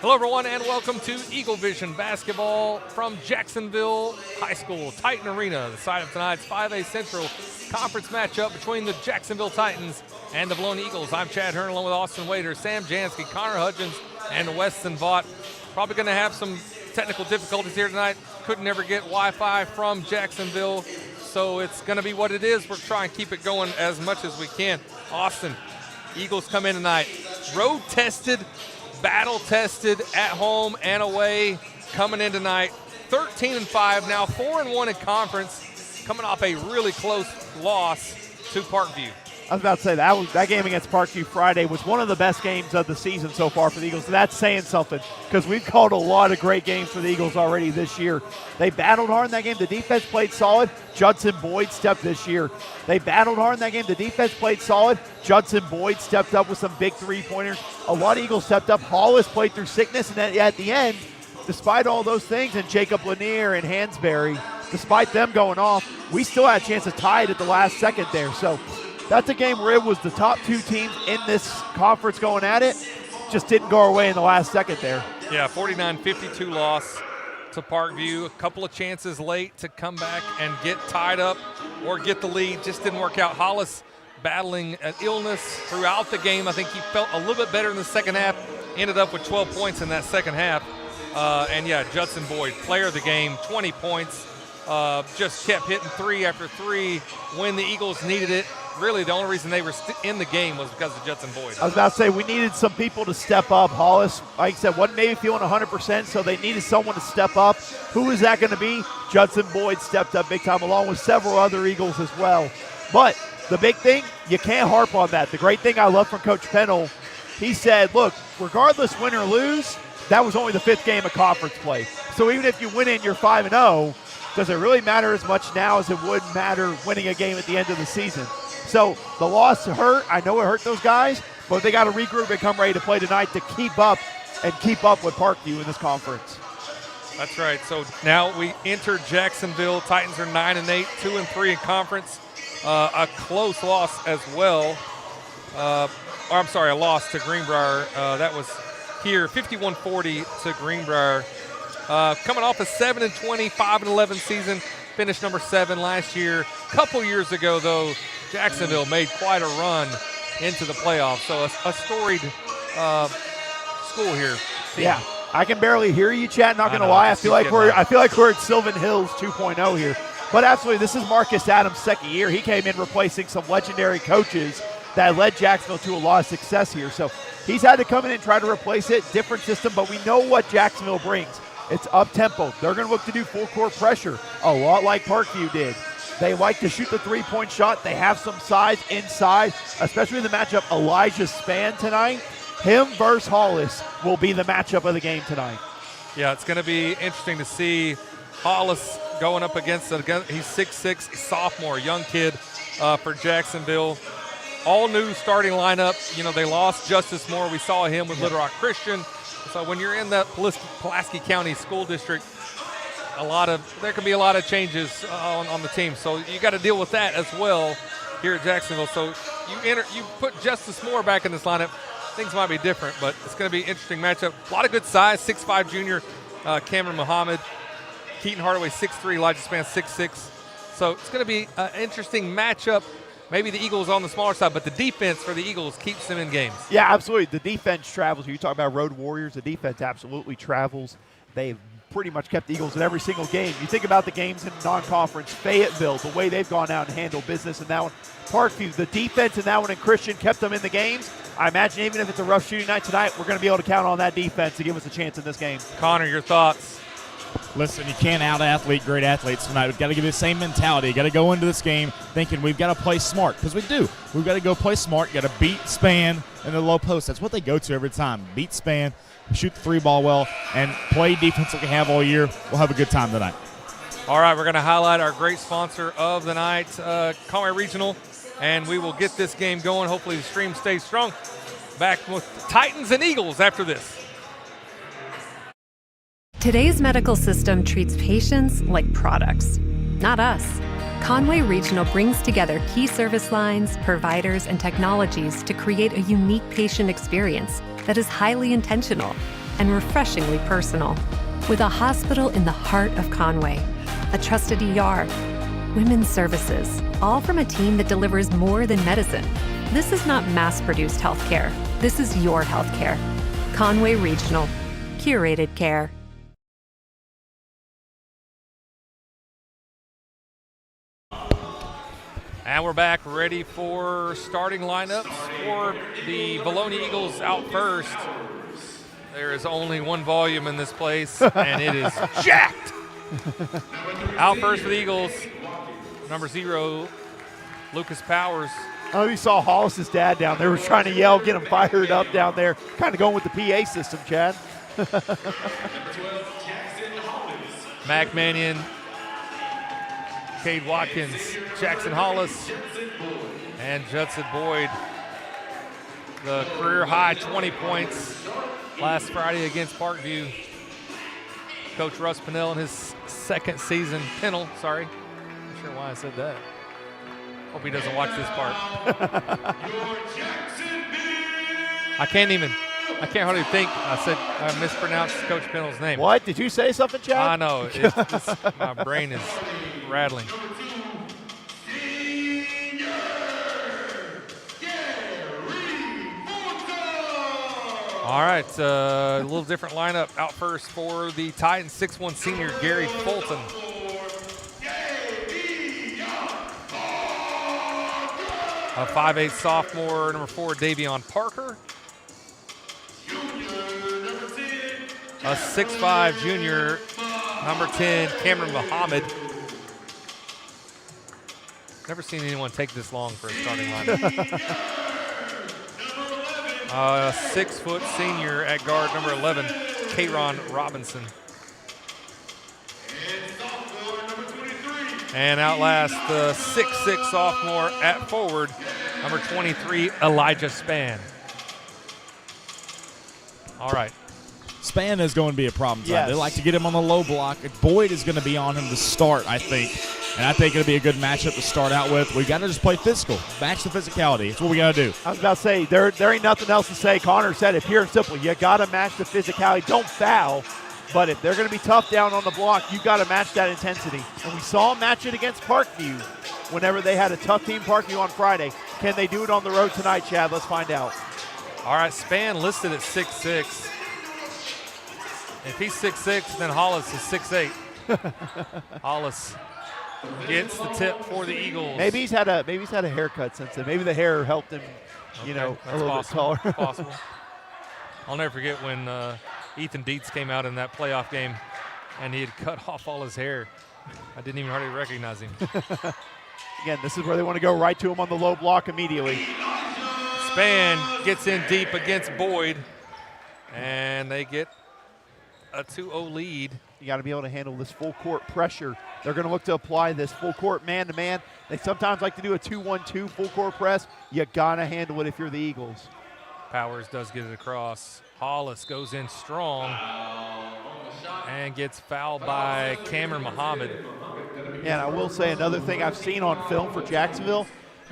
Hello, everyone, and welcome to EagleVision Basketball from Jacksonville High School, Titan Arena, the site of tonight's 5A Central Conference matchup between the Jacksonville Titans and the Vilonia Eagles. I'm Chad Hearn, along with Austin Wader, Sam Jansky, Connor Hudgens, and Weston Vaught. Probably going to have some technical difficulties here tonight. Couldn't ever get Wi-Fi from Jacksonville, so it's going to be what it is. We're trying to keep it going as much as we can. Austin, Eagles come in tonight, road-tested, battle-tested at home and away, coming in tonight 13-5, now 4-1 in conference, coming off a really close loss to Parkview. I was about to say that game against Parkview Friday was one of the best games of the season so far for the Eagles. That's saying something because we've called a lot of great games for the Eagles already this year. They battled hard in that game. The defense played solid. Judson Boyd stepped this year. They battled hard in that game. The defense played solid. Judson Boyd stepped up with some big three-pointers. A lot of Eagles stepped up. Hollis played through sickness, and at the end, despite all those things, and Jacob Lanier and Hansberry, despite them going off, we still had a chance to tie it at the last second there. So that's a game where it was the top two teams in this conference going at it. Just didn't go our way in the last second there. Yeah, 49-52 loss to Parkview. A couple of chances late to come back and get tied up or get the lead. Just didn't work out. Hollis battling an illness throughout the game. I think he felt a little bit better in the second half. Ended up with 12 points in that second half. And yeah, Judson Boyd, player of the game, 20 points. Just kept hitting three after three when the Eagles needed it. Really, the only reason they were in the game was because of Judson Boyd. I was about to say, we needed some people to step up. Hollis, like I said, wasn't maybe feeling 100%, so they needed someone to step up. Who is that going to be? Judson Boyd stepped up big time, along with several other Eagles as well. But the big thing, you can't harp on that. The great thing I love from Coach Pennell, he said, look, regardless win or lose, that was only the fifth game of conference play. So even if you win it and you're 5-0, does it really matter as much now as it would matter winning a game at the end of the season? So the loss hurt. I know it hurt those guys, but they got to regroup and come ready to play tonight to keep up with Parkview in this conference. That's right. So now we enter Jacksonville. Titans are 9-8, 2-3 in conference. A close loss as well. A loss to Greenbrier. That was here, 51-40 to Greenbrier. Coming off a 7-20, 5-11 season, finished number 7 last year. A couple years ago, though, Jacksonville made quite a run into the playoffs. So a storied school here. Yeah, I can barely hear you, Chad. Not gonna lie, I feel like we're at Sylvan Hills 2.0 here. But absolutely, this is Marcus Adams' second year. He came in replacing some legendary coaches that led Jacksonville to a lot of success here. So he's had to come in and try to replace it. Different system, but we know what Jacksonville brings. It's up-tempo. They're going to look to do full-court pressure, a lot like Parkview did. They like to shoot the three-point shot. They have some size inside, especially in the matchup Elijah Span tonight. Him versus Hollis will be the matchup of the game tonight. Yeah, it's going to be interesting to see Hollis going up against he's 6'6", sophomore, young kid for Jacksonville. All new starting lineup. You know, they lost Justice Moore. We saw him with Little Rock Christian. So when you're in that Pulaski County School District, there can be a lot of changes on the team. So you got to deal with that as well here at Jacksonville. So you put Justice Moore back in this lineup, things might be different, but it's going to be an interesting matchup. A lot of good size, 6'5" junior Cameron Muhammad, Keaton Hardaway 6'3", Elijah Span 6'6". So it's going to be an interesting matchup. Maybe the Eagles on the smaller side, but the defense for the Eagles keeps them in games. Yeah, absolutely. The defense travels. You talk about road warriors, the defense absolutely travels. They've pretty much kept the Eagles in every single game. You think about the games in non-conference, Fayetteville, the way they've gone out and handled business in that one. Parkview, the defense in that one, and Christian kept them in the games. I imagine even if it's a rough shooting night tonight, we're going to be able to count on that defense to give us a chance in this game. Connor, your thoughts? Listen, you can't out-athlete great athletes tonight. We've got to give you the same mentality. You've got to go into this game thinking we've got to play smart, because we do. We've got to go play smart. You've got to beat Span in the low post. That's what they go to every time. Beat Span, shoot the three ball well, and play defense like we have all year. We'll have a good time tonight. All right, we're going to highlight our great sponsor of the night, Conway Regional, and we will get this game going. Hopefully the stream stays strong. Back with Titans and Eagles after this. Today's medical system treats patients like products, not us. Conway Regional brings together key service lines, providers, and technologies to create a unique patient experience that is highly intentional. and refreshingly personal. With a hospital in the heart of Conway, a trusted ER, women's services, all from a team that delivers more than medicine. This is not mass-produced healthcare. This is your healthcare. Conway Regional. Curated care. And we're back ready for starting lineups for the Vilonia Eagles out first. There is only one volume in this place, and it is jacked. Out first for the Eagles, number 0, Lucas Powers. Oh, you saw Hollis's dad down there was trying to yell, get him fired up down there. Kind of going with the PA system, Chad. Mac Mannion, Cade Watkins, Jackson Hollis, and Judson Boyd. The career high 20 points last Friday against Parkview. Coach Russ Pennell in his second season. Pennell, sorry. Not sure why I said that. Hope he doesn't watch this part. I can't hardly think. I mispronounced Coach Pennell's name. What? Did you say something, Chad? I know. My brain is rattling. All right, a little different lineup out first for the Titans. 6'1" senior Gary Fulton. A 5'8" sophomore, number 4, Davion Parker. A 6'5" junior, number 10, Cameron Muhammad. Never seen anyone take this long for a starting lineup. A 6-foot senior at guard, number 11, Kayron Robinson. And out last, the 6'6" sophomore at forward, number 23, Elijah Spann. All right. Spann is going to be a problem tonight. Yes. They like to get him on the low block. Boyd is going to be on him to start, I think. And I think it'll be a good matchup to start out with. We got to just play physical, match the physicality. That's what we got to do. I was about to say, there ain't nothing else to say. Connor said it pure and simple. You got to match the physicality. Don't foul. But if they're going to be tough down on the block, you got to match that intensity. And we saw them match it against Parkview whenever they had a tough team, Parkview, on Friday. Can they do it on the road tonight, Chad? Let's find out. All right, Spann listed at 6'6". If he's 6'6", then Hollis is 6'8". Hollis gets the tip for the Eagles. Maybe he's had a haircut since then. Maybe the hair helped him, a little bit taller. Possible. I'll never forget when Ethan Dietz came out in that playoff game, and he had cut off all his hair. I didn't even hardly recognize him. Again, this is where they want to go right to him on the low block immediately. Spann gets in deep against Boyd, and they get a 2-0 lead. You got to be able to handle this full court pressure. They're going to look to apply this full court man-to-man. They sometimes like to do a 2-1-2 full court press. You got to handle it if you're the Eagles. Powers does get it across. Hollis goes in strong and gets fouled by Cameron Muhammad. Yeah, and I will say another thing I've seen on film for Jacksonville,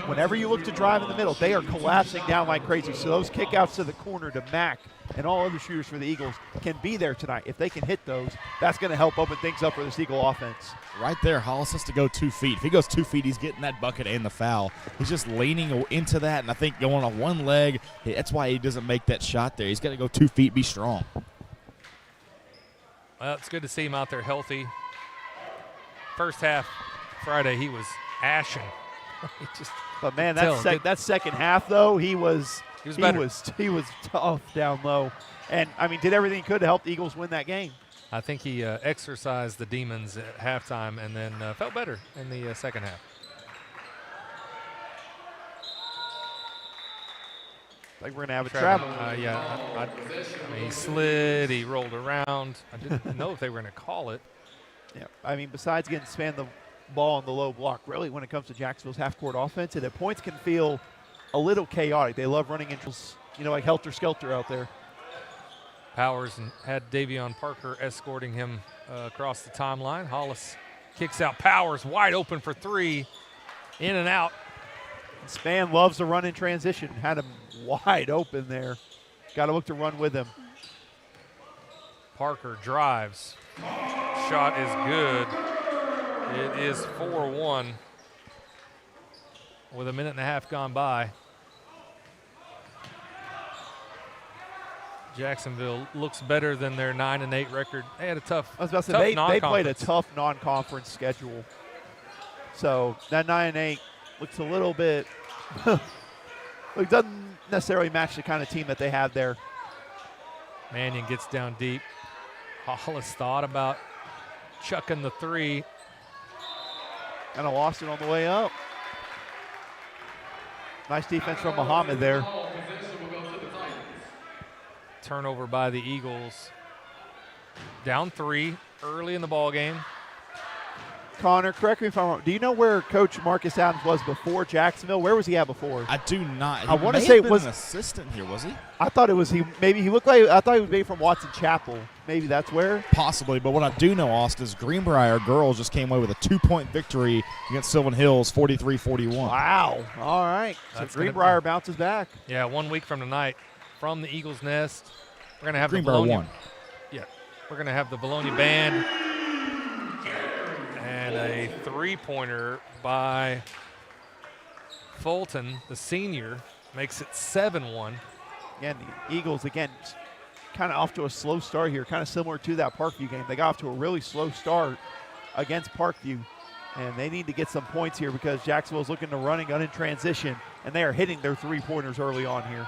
whenever you look to drive in the middle, they are collapsing down like crazy. So those kickouts to the corner to Mack and all other shooters for the Eagles can be there tonight. If they can hit those, that's going to help open things up for this Eagle offense. Right there, Hollis has to go 2 feet. If he goes 2 feet, he's getting that bucket and the foul. He's just leaning into that, and I think going on one leg, that's why he doesn't make that shot there. He's got to go 2 feet, be strong. Well, it's good to see him out there healthy. First half Friday, he was ashing. But man, that second half though, he was tough down low, and I mean did everything he could to help the Eagles win that game. I think he exercised the demons at halftime and then felt better in the second half. Like we're gonna have a travel. I mean, he slid, he rolled around. I didn't know if they were gonna call it. Yeah, I mean besides getting Spann the ball on the low block, really when it comes to Jacksonville's half-court offense, and at points can feel a little chaotic. They love running into, like helter-skelter out there. Powers had Davion Parker escorting him across the timeline. Hollis kicks out Powers, wide open for 3, in and out. Spann loves to run in transition. Had him wide open there. Got to look to run with him. Parker drives. Shot is good. It is 4-1 with a minute and a half gone by. Jacksonville looks better than their 9-8 record. They had a tough. I was about to say they played a tough non-conference schedule. So that 9-8 looks a little bit. It doesn't necessarily match the kind of team that they have there. Mannion gets down deep. Hollis thought about chucking the three. Kind of lost it on the way up. Nice defense from Muhammad there. Turnover by the Eagles. Down 3 early in the ball game. Connor, correct me if I'm wrong. Do you know where Coach Marcus Adams was before Jacksonville? Where was he at before? I do not. I want to say it was an assistant here, was he? I thought it was he. Maybe he looked like. I thought he was maybe from Watson Chapel. Maybe that's where. Possibly, but what I do know, Austin, is Greenbrier girls just came away with a 2-point victory against Sylvan Hills, 43-41. Wow. All right. So Greenbrier bounces back. Yeah, 1 week from tonight, from the Eagles' Nest, we're gonna have Greenbrier the Vilonia. won. Yeah, we're gonna have the Vilonia band and a three-pointer by Fulton, the senior, makes it 7-1. Again, the Eagles again. Kind of off to a slow start here, kind of similar to that Parkview game. They got off to a really slow start against Parkview, and they need to get some points here because Jacksonville's looking to run and gun in transition, and they are hitting their three-pointers early on here.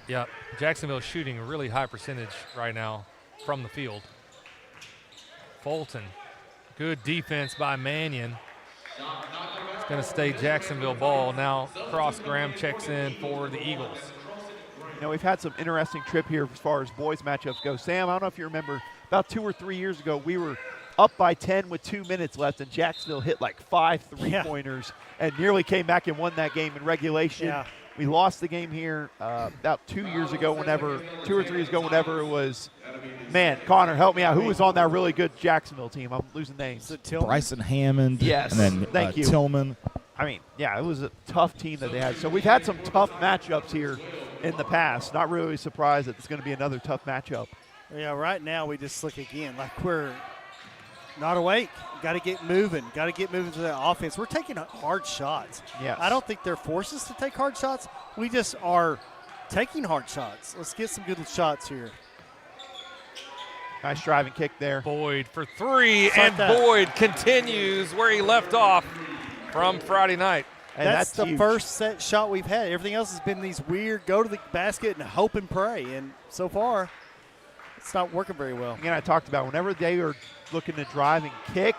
Yeah, Jacksonville's shooting a really high percentage right now from the field. Fulton, good defense by Mannion. It's going to stay Jacksonville ball. Now Cross Graham checks in for the Eagles. You know, we've had some interesting trip here as far as boys matchups go. Sam, I don't know if you remember, about 2 or 3 years ago, we were up by 10 with 2 minutes left, and Jacksonville hit like 5 three-pointers and nearly came back and won that game in regulation. Yeah. We lost the game here about 2 years ago, 2 or 3 years ago, whenever it was. Man, Connor, help me out. Who was on that really good Jacksonville team? I'm losing names. Bryson Hammond. Yes. And then Thank you. Tillman. I mean, yeah, it was a tough team that they had. So we've had some tough matchups here in the past. Not really surprised that it's going to be another tough matchup. Yeah, right now we just look again like we're not awake. Got to get moving. Got to get moving to that offense. We're taking hard shots. Yes. I don't think they're forcing us to take hard shots. We just are taking hard shots. Let's get some good shots here. Nice driving kick there. Boyd for 3, and Boyd continues where he left off from Friday night. And that's the huge. first set shot we've had. Everything else has been these weird go to the basket and hope and pray. And so far, it's not working very well. Again, I talked about whenever they are looking to drive and kick,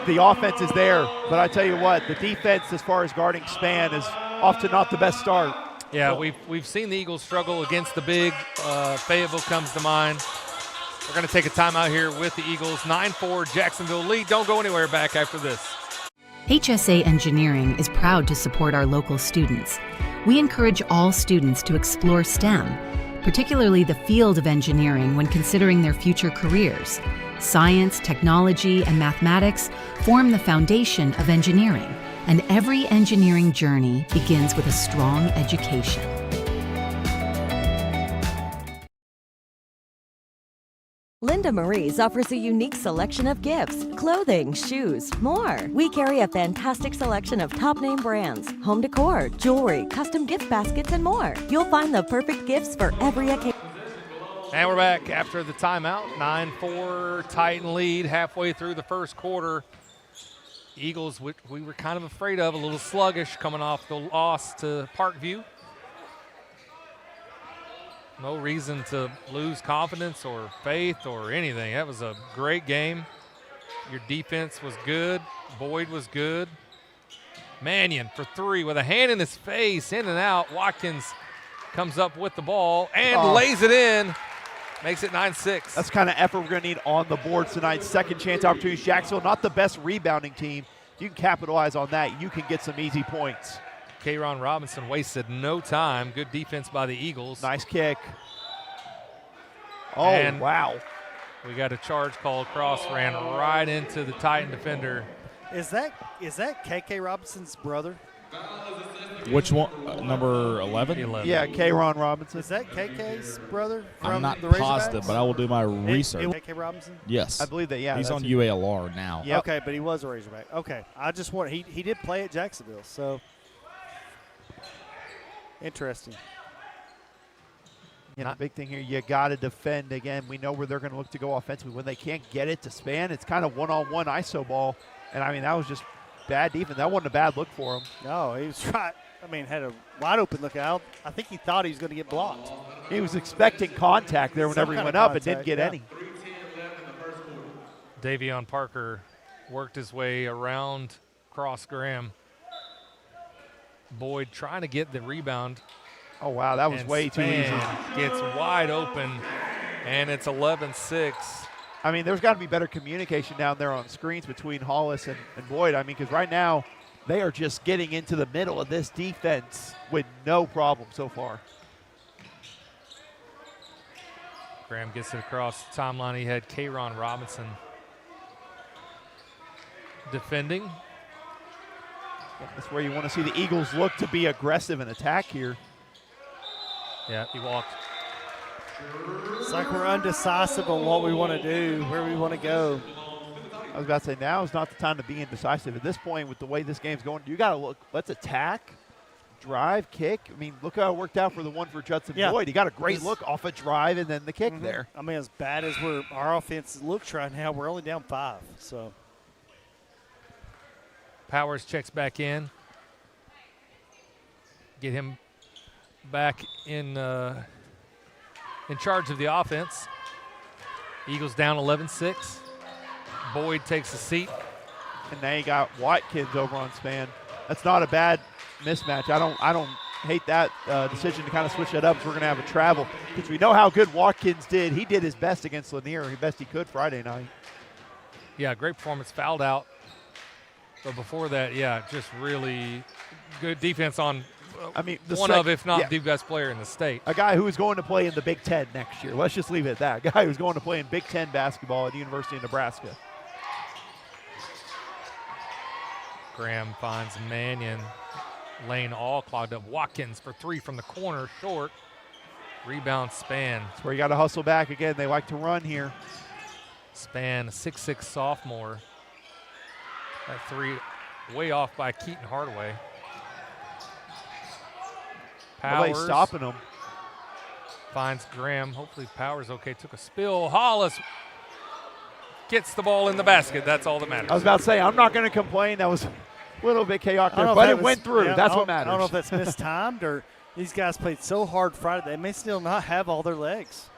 the offense is there. But I tell you what, the defense as far as guarding span is often not the best start. Yeah, we've seen the Eagles struggle against the big. Fayetteville comes to mind. We're going to take a timeout here with the Eagles. 9-4 Jacksonville lead. Don't go anywhere. Back after this. HSA Engineering is proud to support our local students. We encourage all students to explore STEM, particularly the field of engineering when considering their future careers. Science, technology, and mathematics form the foundation of engineering, and every engineering journey begins with a strong education. Linda Marie's offers a unique selection of gifts, clothing, shoes, more. We carry a fantastic selection of top-name brands, home decor, jewelry, custom gift baskets, and more. You'll find the perfect gifts for every occasion. And we're back after the timeout. 9-4 Titan lead halfway through the first quarter. Eagles, we were kind of afraid of, a little sluggish coming off the loss to Parkview. No reason to lose confidence or faith or anything. That was a great game. Your defense was good. Boyd was good. Mannion for 3 with a hand in his face, in and out. Watkins comes up with the ball and lays it in. Makes it 9-6. That's the kind of effort we're going to need on the board tonight. Second chance opportunities. Jacksonville, not the best rebounding team. You can capitalize on that. You can get some easy points. K'Ron Robinson wasted no time. Good defense by the Eagles. Nice kick. Oh, And wow. we got a charge called. Cross ran right into the Titan defender. Is that KK Robinson's brother? Which one? Number 11? 11. Yeah, K-Ron Robinson. Is that KK's brother from I'm not the positive, Razorbacks? but I will do my research. KK Robinson? Yes. I believe that, yeah. He's that's on who- UALR now. Yep. Okay, but he was a Razorback. Okay. I just want he did play at Jacksonville, so interesting. You know, the big thing here, you got to defend. Again, we know where they're going to look to go offensively. When they can't get it to span, it's kind of one-on-one ISO ball. And, I mean, that was just bad defense. That wasn't a bad look for him. No, he was trying. I mean, had a wide open look out. I think he thought he was going to get blocked. He was expecting contact there whenever he went up and didn't get any. Davion Parker worked his way around Cross Graham. Boyd trying to get the rebound. Oh, wow, that was and way too easy. Span gets wide open, and it's 11-6. I mean, there's got to be better communication down there on screens between Hollis and Boyd. I mean, because right now they are just getting into the middle of this defense with no problem so far. Graham gets it across the timeline. He had K-Ron Robinson defending. That's where you want to see the Eagles look to be aggressive and attack here. Yeah, he walked. It's like we're undecisive on what we want to do, where we want to go. I was about to say, now is not the time to be indecisive. At this point, with the way this game's going, you got to look, let's attack, drive, kick. I mean, look how it worked out for the one for Judson Boyd. He got a great look off a drive and then the kick there. I mean, as bad as our offense looks right now, we're only down 5. So Powers checks back in. Get him back in charge of the offense. Eagles down 11-6. Boyd takes a seat. And now you got Watkins over on Span. That's not a bad mismatch. I don't hate that decision to kind of switch that up. We're going to have a travel because we know how good Watkins did. He did his best against Lanier, the best he could Friday night. Yeah, great performance. Fouled out. But before that, yeah, just really good defense on one of, if not the best player in the state. A guy who is going to play in the Big Ten next year. Let's just leave it at that. A guy who's going to play in Big Ten basketball at the University of Nebraska. Graham finds Mannion. Lane all clogged up. Watkins for 3 from the corner, short. Rebound Span. That's where you got to hustle back again. They like to run here. Span, 6'6" sophomore. That 3 way off by Keaton Hardaway. Powers Nobody's stopping him. finds Graham. Hopefully Powers okay. Took a spill. Hollis gets the ball in the basket. That's all that matters. I was about to say, I'm not going to complain. That was a little bit chaotic there, but it went through. Yeah, that's what matters. I don't know if that's mistimed or these guys played so hard Friday they may still not have all their legs.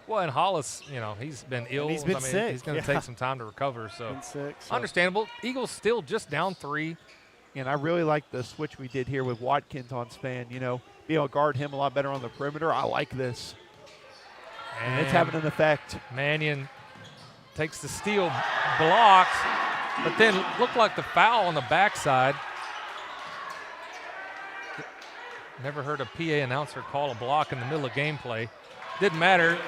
Well, and Hollis, you know, he's been ill. And he's been sick. He's going to take some time to recover. So, Been sick, so. Understandable. Eagles still just down 3. And I really like the switch we did here with Watkins on Span. You know, be able to guard him a lot better on the perimeter. I like this. And it's having an effect. Mannion takes the steal, blocks, but then looked like the foul on the backside. Never heard a PA announcer call a block in the middle of gameplay. Didn't matter.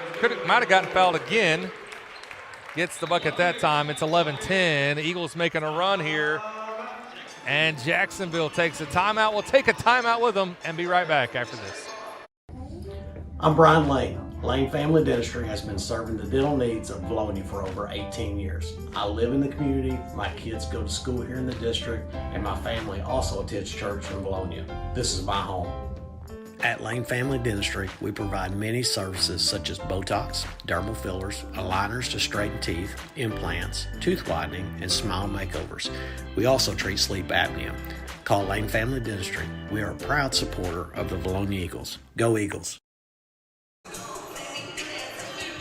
Might have gotten fouled again. Gets the bucket that time. It's 11-10. Eagles making a run here. And Jacksonville takes a timeout. We'll take a timeout with them and be right back after this. I'm Brian Lane. Lane Family Dentistry has been serving the dental needs of Vilonia for over 18 years. I live in the community, my kids go to school here in the district, and my family also attends church in Vilonia. This is my home. At Lane Family Dentistry, we provide many services such as Botox, dermal fillers, aligners to straighten teeth, implants, tooth whitening, and smile makeovers. We also treat sleep apnea. Call Lane Family Dentistry. We are a proud supporter of the Vilonia Eagles. Go Eagles!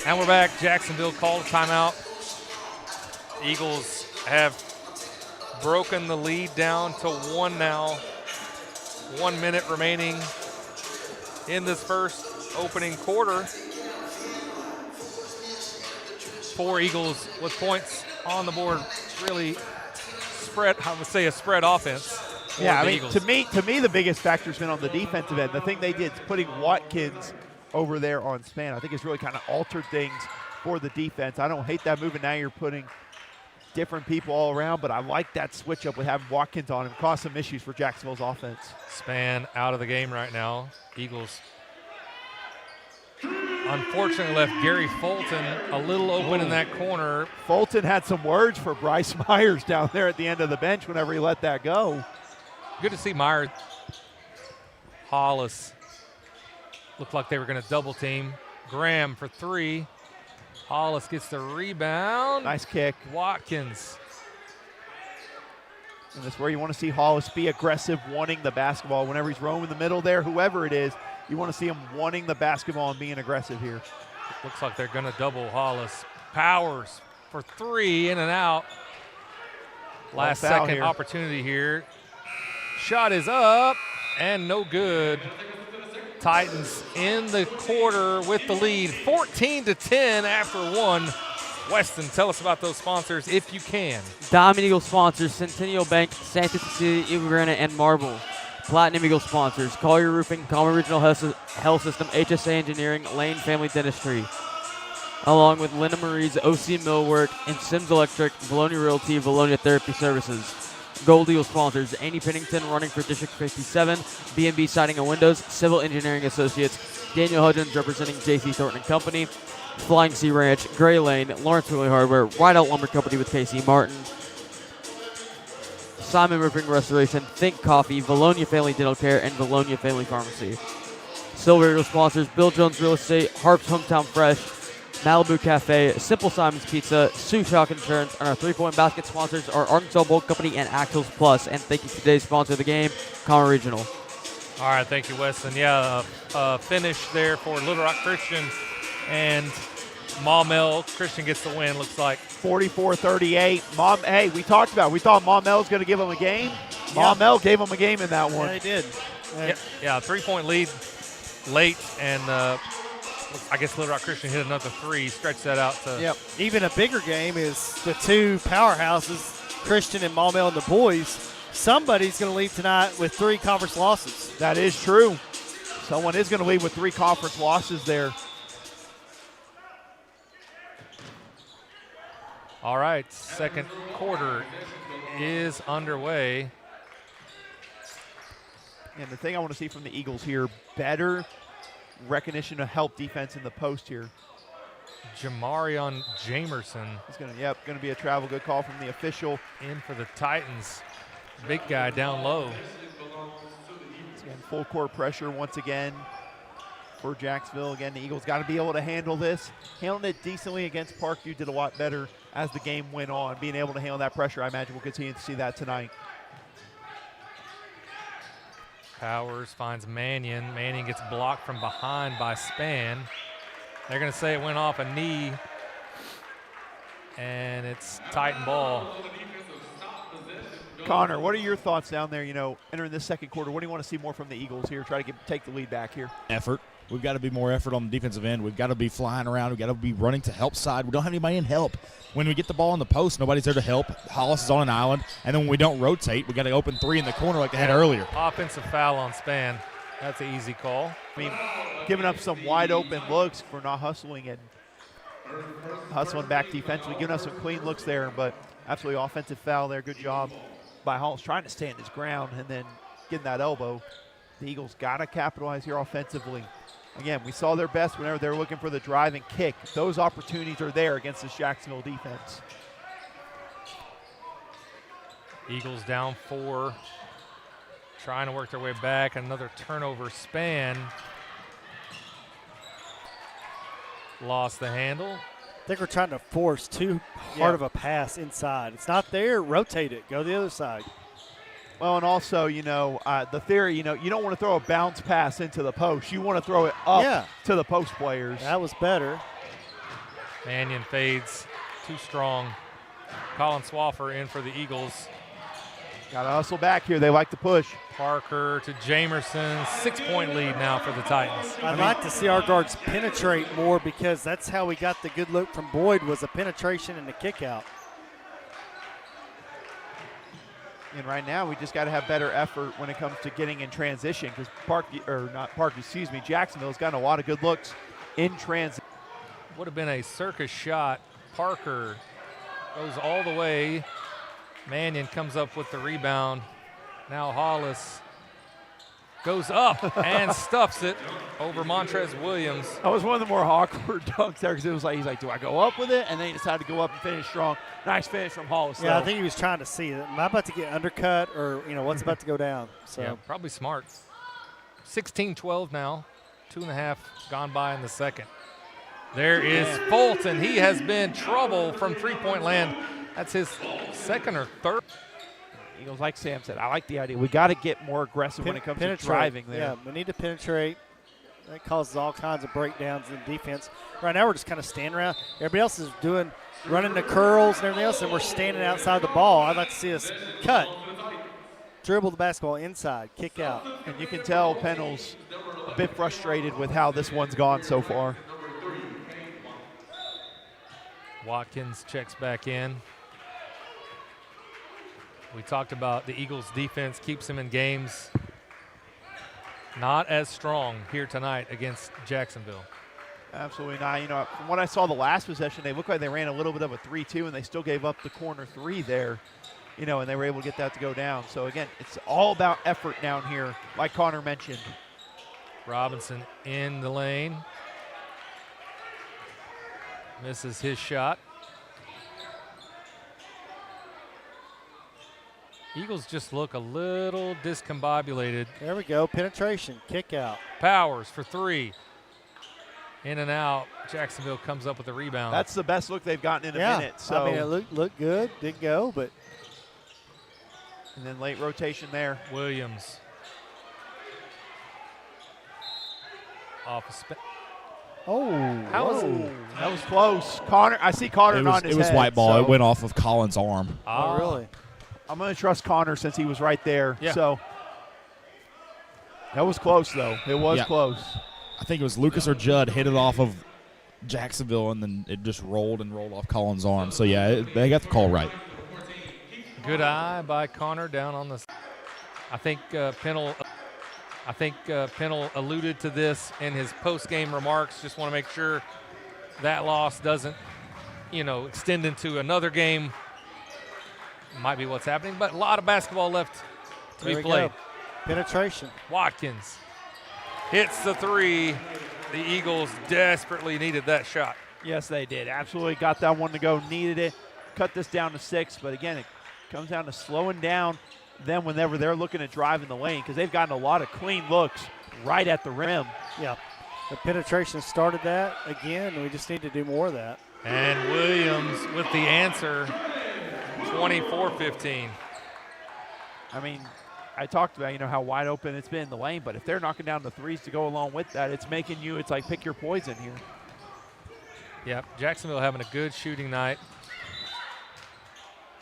And we're back. Jacksonville called a timeout. Eagles have broken the lead down to 1 now. 1 minute remaining in this first opening quarter. 4 Eagles with points on the board. Really spread, I would say a spread offense. Yeah, I mean, to me, the biggest factor has been on the defensive end. The thing they did is putting Watkins over there on Span. I think it's really kind of altered things for the defense. I don't hate that move, and now you're putting different people all around, but I like that switch up with having Watkins on him. Caused some issues for Jacksonville's offense. Span out of the game right now. Eagles unfortunately left Gary Fulton a little open in that corner. Fulton had some words for Bryce Myers down there at the end of the bench whenever he let that go. Good to see Myers. Hollis looked like they were going to double team. Graham for three. Hollis gets the rebound. Nice kick. Watkins. And that's where you want to see Hollis be aggressive, wanting the basketball. Whenever he's roaming the middle there, whoever it is, you want to see him wanting the basketball and being aggressive here. Looks like they're going to double Hollis. Powers for three, in and out. Last second opportunity here. Shot is up and no good. Titans in the quarter with the lead, 14-10 after one. Weston, tell us about those sponsors if you can. Diamond Eagle sponsors Centennial Bank, Santa Cecilia, Eagle Granite, and Marble. Platinum Eagle sponsors Collier Roofing, Conway Regional Health System, HSA Engineering, Lane Family Dentistry. Along with Linda Marie's OC Millwork and Sims Electric, Vilonia Realty, Vilonia Therapy Services. Gold Eagle sponsors Annie Pennington, running for District 57, B&B Siding and Windows, Civil Engineering Associates, Daniel Hudgens representing J.C. Thornton & Company, Flying Sea Ranch, Gray Lane, Lawrence Wheeler Hardware, Rideout Lumber Company with K.C. Martin, Simon Roofing Restoration, Think Coffee, Vilonia Family Dental Care, and Vilonia Family Pharmacy. Silver Eagle sponsors Bill Jones Real Estate, Harp's Hometown Fresh, Malibu Cafe, Simple Simon's Pizza, Sioux Shock Insurance, and our three-point basket sponsors are Arkansas Bolt Company and Axles Plus. And thank you to today's sponsor of the game, Conway Regional. All right, thank you, Weston. Yeah, finish there for Little Rock Christian and Maumelle. Christian gets the win, looks like. 44-38. Hey, we talked about it. We thought Maumelle was going to give them a game. Yeah. Maumelle gave them a game in that one. Yeah, they did. Yeah, three-point lead late, and I guess Little Rock Christian hit another three, stretched that out to. Yep. Even a bigger game is the two powerhouses, Christian and Maumelle and the boys. Somebody's going to leave tonight with 3 conference losses. That is true. Someone is going to leave with 3 conference losses there. All right, second quarter is underway. And the thing I want to see from the Eagles here, better recognition of help defense in the post here. Jamarion Jamerson. It's going to be a travel. Good call from the official. In for the Titans. Big guy down low. Again, full court pressure once again for Jacksonville. Again, the Eagles got to be able to handle this. Handled it decently against Parkview, did a lot better as the game went on. Being able to handle that pressure, I imagine we'll continue to see that tonight. Powers finds Mannion. Mannion gets blocked from behind by Span. They're going to say it went off a knee, and it's Titan ball. Connor, what are your thoughts down there, entering this second quarter? What do you want to see more from the Eagles here? Try to take the lead back here. Effort. We've got to be more effort on the defensive end. We've got to be flying around. We've got to be running to help side. We don't have anybody in help. When we get the ball in the post, nobody's there to help. Hollis is on an island. And then when we don't rotate, we got to open 3 in the corner like they had earlier. Offensive foul on Span. That's an easy call. I mean, giving up some wide open looks for not hustling and hustling back defensively, giving us some clean looks there, but absolutely offensive foul there. Good job by Hollis trying to stand his ground and then getting that elbow. The Eagles got to capitalize here offensively. Again, we saw their best whenever they were looking for the drive and kick. Those opportunities are there against this Jacksonville defense. Eagles down 4, trying to work their way back. Another turnover. Span lost the handle. I think we're trying to force too hard of a pass inside. It's not there. Rotate it. Go the other side. Well, and also, the theory, you don't want to throw a bounce pass into the post. You want to throw it up to the post players. That was better. Mannion fades. Too strong. Colin Swaffer in for the Eagles. Got to hustle back here. They like to push. Parker to Jamerson. 6-point lead now for the Titans. I'd like to see our guards penetrate more because that's how we got the good look from Boyd was a penetration and a kick out. And right now, we just got to have better effort when it comes to getting in transition because Jacksonville's gotten a lot of good looks in transition. Would have been a circus shot. Parker goes all the way. Mannion comes up with the rebound. Now Hollis goes up and stuffs it over Montrez Williams. That was one of the more awkward dunks there because it was like, he's like, do I go up with it? And then he decided to go up and finish strong. Nice finish from Hollis. Yeah, I think he was trying to see, am I about to get undercut or, what's about to go down? So Yeah, probably smart. 16-12 now. 2.5 gone by in the second. There is Fulton. He has been trouble from three-point land. That's his second or third. Eagles, like Sam said, I like the idea. We got to get more aggressive when it comes to driving there. Yeah, we need to penetrate. That causes all kinds of breakdowns in defense. Right now we're just kind of standing around. Everybody else is running the curls and everything else, and we're standing outside the ball. I'd like to see us cut, dribble the basketball inside, kick out. And you can tell Pennell's a bit frustrated with how this one's gone so far. Watkins checks back in. We talked about the Eagles' defense keeps them in games not as strong here tonight against Jacksonville. Absolutely not. From what I saw the last possession, they looked like they ran a little bit of a 3-2, and they still gave up the corner 3 there, and they were able to get that to go down. So, again, it's all about effort down here, like Connor mentioned. Robinson in the lane. Misses his shot. Eagles just look a little discombobulated. There we go, penetration, kick out. Powers for 3. In and out. Jacksonville comes up with a rebound. That's the best look they've gotten in a minute. So. I mean, it looked good, didn't go, but. And then late rotation there. Williams. Off a spin. Oh, that was close. Connor, I see Connor on his head. It was white ball. So. It went off of Collins' arm. Oh, really? I'm going to trust Connor since he was right there. Yeah. So that was close, though. It was close. I think it was Lucas or Judd hit it off of Jacksonville, and then it just rolled off Collins' arm. So, yeah, they got the call right. Good eye by Connor down on the. I think Pennell alluded to this in his post-game remarks. Just want to make sure that loss doesn't, extend into another game. Might be what's happening, but a lot of basketball left to be played. Go. Penetration. Watkins hits the 3. The Eagles desperately needed that shot. Yes, they did. Absolutely got that one to go. Needed it. Cut this down to 6, but again, it comes down to slowing down them whenever they're looking at driving the lane because they've gotten a lot of clean looks right at the rim. Yeah, the penetration started that again, and we just need to do more of that. And Williams with the answer, 24-15. I mean, I talked about, how wide open it's been in the lane, but if they're knocking down the 3s to go along with that, it's like pick your poison here. Yep, Jacksonville having a good shooting night.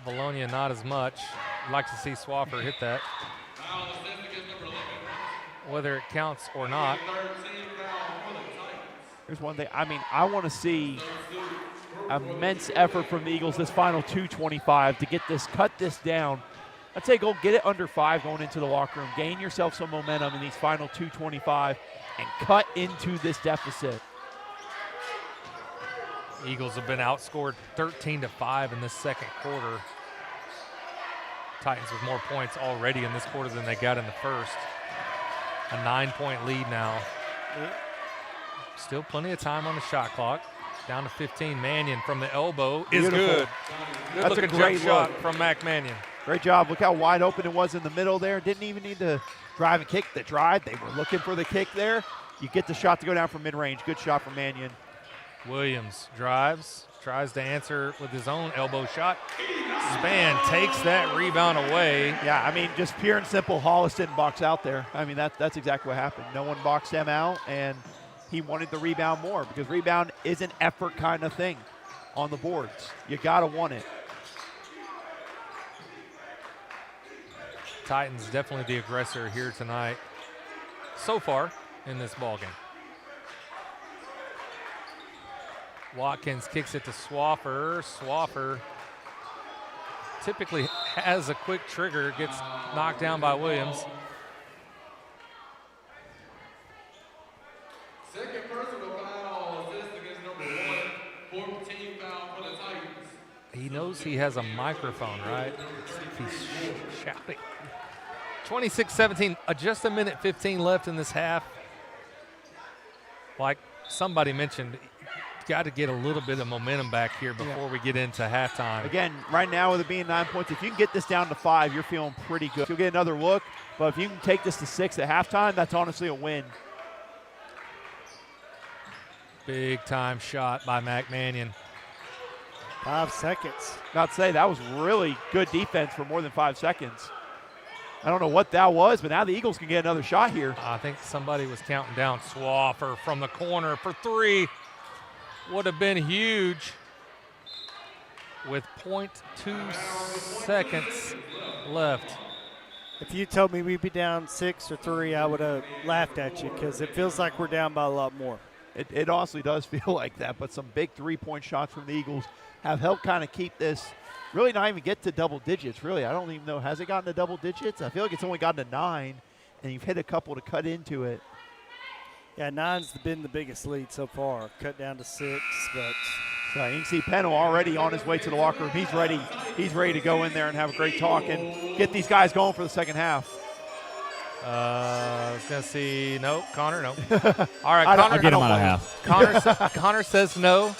Vilonia not as much. I'd like to see Swaffer hit that. Whether it counts or not. Here's one thing. I want to see immense effort from the Eagles this final 2:25 to cut this down. I'd say go get it under 5 going into the locker room. Gain yourself some momentum in these final 2:25 and cut into this deficit. Eagles have been outscored 13-5 in this second quarter. Titans with more points already in this quarter than they got in the first. A 9-point lead now. Still plenty of time on the shot clock. Down to 15. Mannion from the elbow is good. Good That's looking a great jump shot look from Mac Mannion. Great job. Look how wide open it was in the middle there. Didn't even need to drive and kick the drive. They were looking for the kick there. You get the shot to go down from mid-range. Good shot from Mannion. Williams drives, tries to answer with his own elbow shot. Span takes that rebound away. Yeah, just pure and simple, Hollis didn't box out there. That's exactly what happened. No one boxed him out, and he wanted the rebound more because rebound is an effort kind of thing on the boards. You got to want it. Titans definitely the aggressor here tonight so far in this ballgame. Watkins kicks it to Swaffer. Swaffer typically has a quick trigger, gets knocked down by Williams. Second personal foul, assist against number 1, 14 foul for the Titans. He knows he has a microphone, right? He's shouting. 26-17, just a minute 15 left in this half. Like somebody mentioned, got to get a little bit of momentum back here before we get into halftime. Again, right now with it being 9 points, if you can get this down to 5, you're feeling pretty good. You'll get another look, but if you can take this to 6 at halftime, that's honestly a win. Big time shot by McManion. 5 seconds. About to say, that was really good defense for more than 5 seconds. I don't know what that was, but now the Eagles can get another shot here. I think somebody was counting down. Swaffer from the corner for 3. Would have been huge with 0.2 seconds left. If you told me we'd be down 6 or 3, I would have laughed at you because it feels like we're down by a lot more. It honestly does feel like that, but some big three-point shots from the Eagles have helped kind of keep this, really not even get to double digits, really. I don't even know, has it gotten to double digits? I feel like it's only gotten to 9, and you've hit a couple to cut into it. Yeah, 9's been the biggest lead so far. Cut down to 6, but so you can see Pennell already on his way to the locker room. He's ready. He's ready to go in there and have a great talk and get these guys going for the second half. I was going to see, no, Connor, no. All right, I'll get him out of half. Connor says no.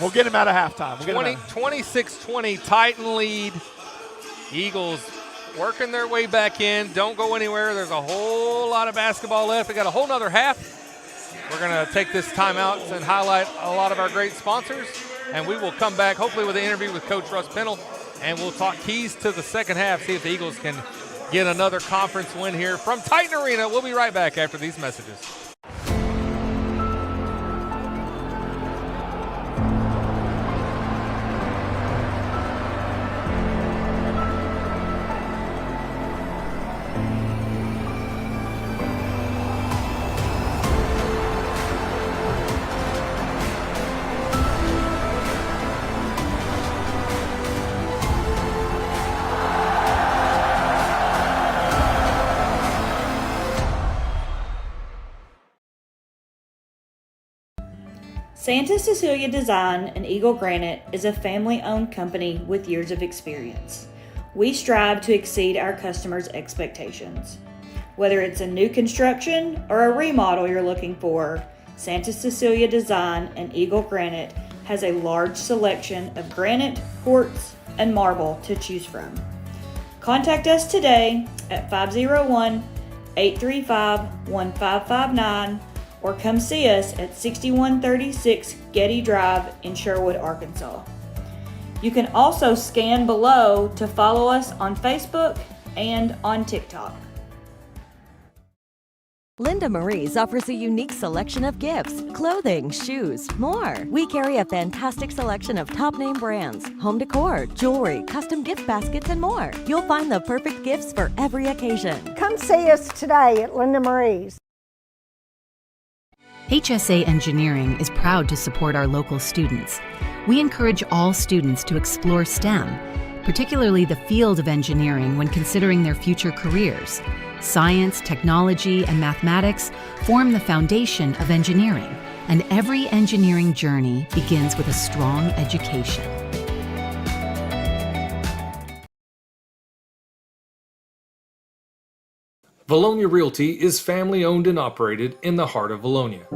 We'll get him out of halftime. 26-20, Titan lead. Eagles working their way back in. Don't go anywhere. There's a whole lot of basketball left. We got a whole nother half. We're going to take this timeout and highlight a lot of our great sponsors, and we will come back hopefully with an interview with Coach Russ Pennell, and we'll talk keys to the second half, see if the Eagles can get another conference win here from Titan Arena. We'll be right back after these messages. Santa Cecilia Design and Eagle Granite is a family-owned company with years of experience. We strive to exceed our customers' expectations. Whether it's a new construction or a remodel you're looking for, Santa Cecilia Design and Eagle Granite has a large selection of granite, quartz, and marble to choose from. Contact us today at 501-835-1559 or come see us at 6136 Getty Drive in Sherwood, Arkansas. You can also scan below to follow us on Facebook and on TikTok. Linda Marie's offers a unique selection of gifts, clothing, shoes, more. We carry a fantastic selection of top-name brands, home decor, jewelry, custom gift baskets, and more. You'll find the perfect gifts for every occasion. Come see us today at Linda Marie's. HSA Engineering is proud to support our local students. We encourage all students to explore STEM, particularly the field of engineering when considering their future careers. Science, technology, and mathematics form the foundation of engineering, and every engineering journey begins with a strong education. Vilonia Realty is family-owned and operated in the heart of Vilonia.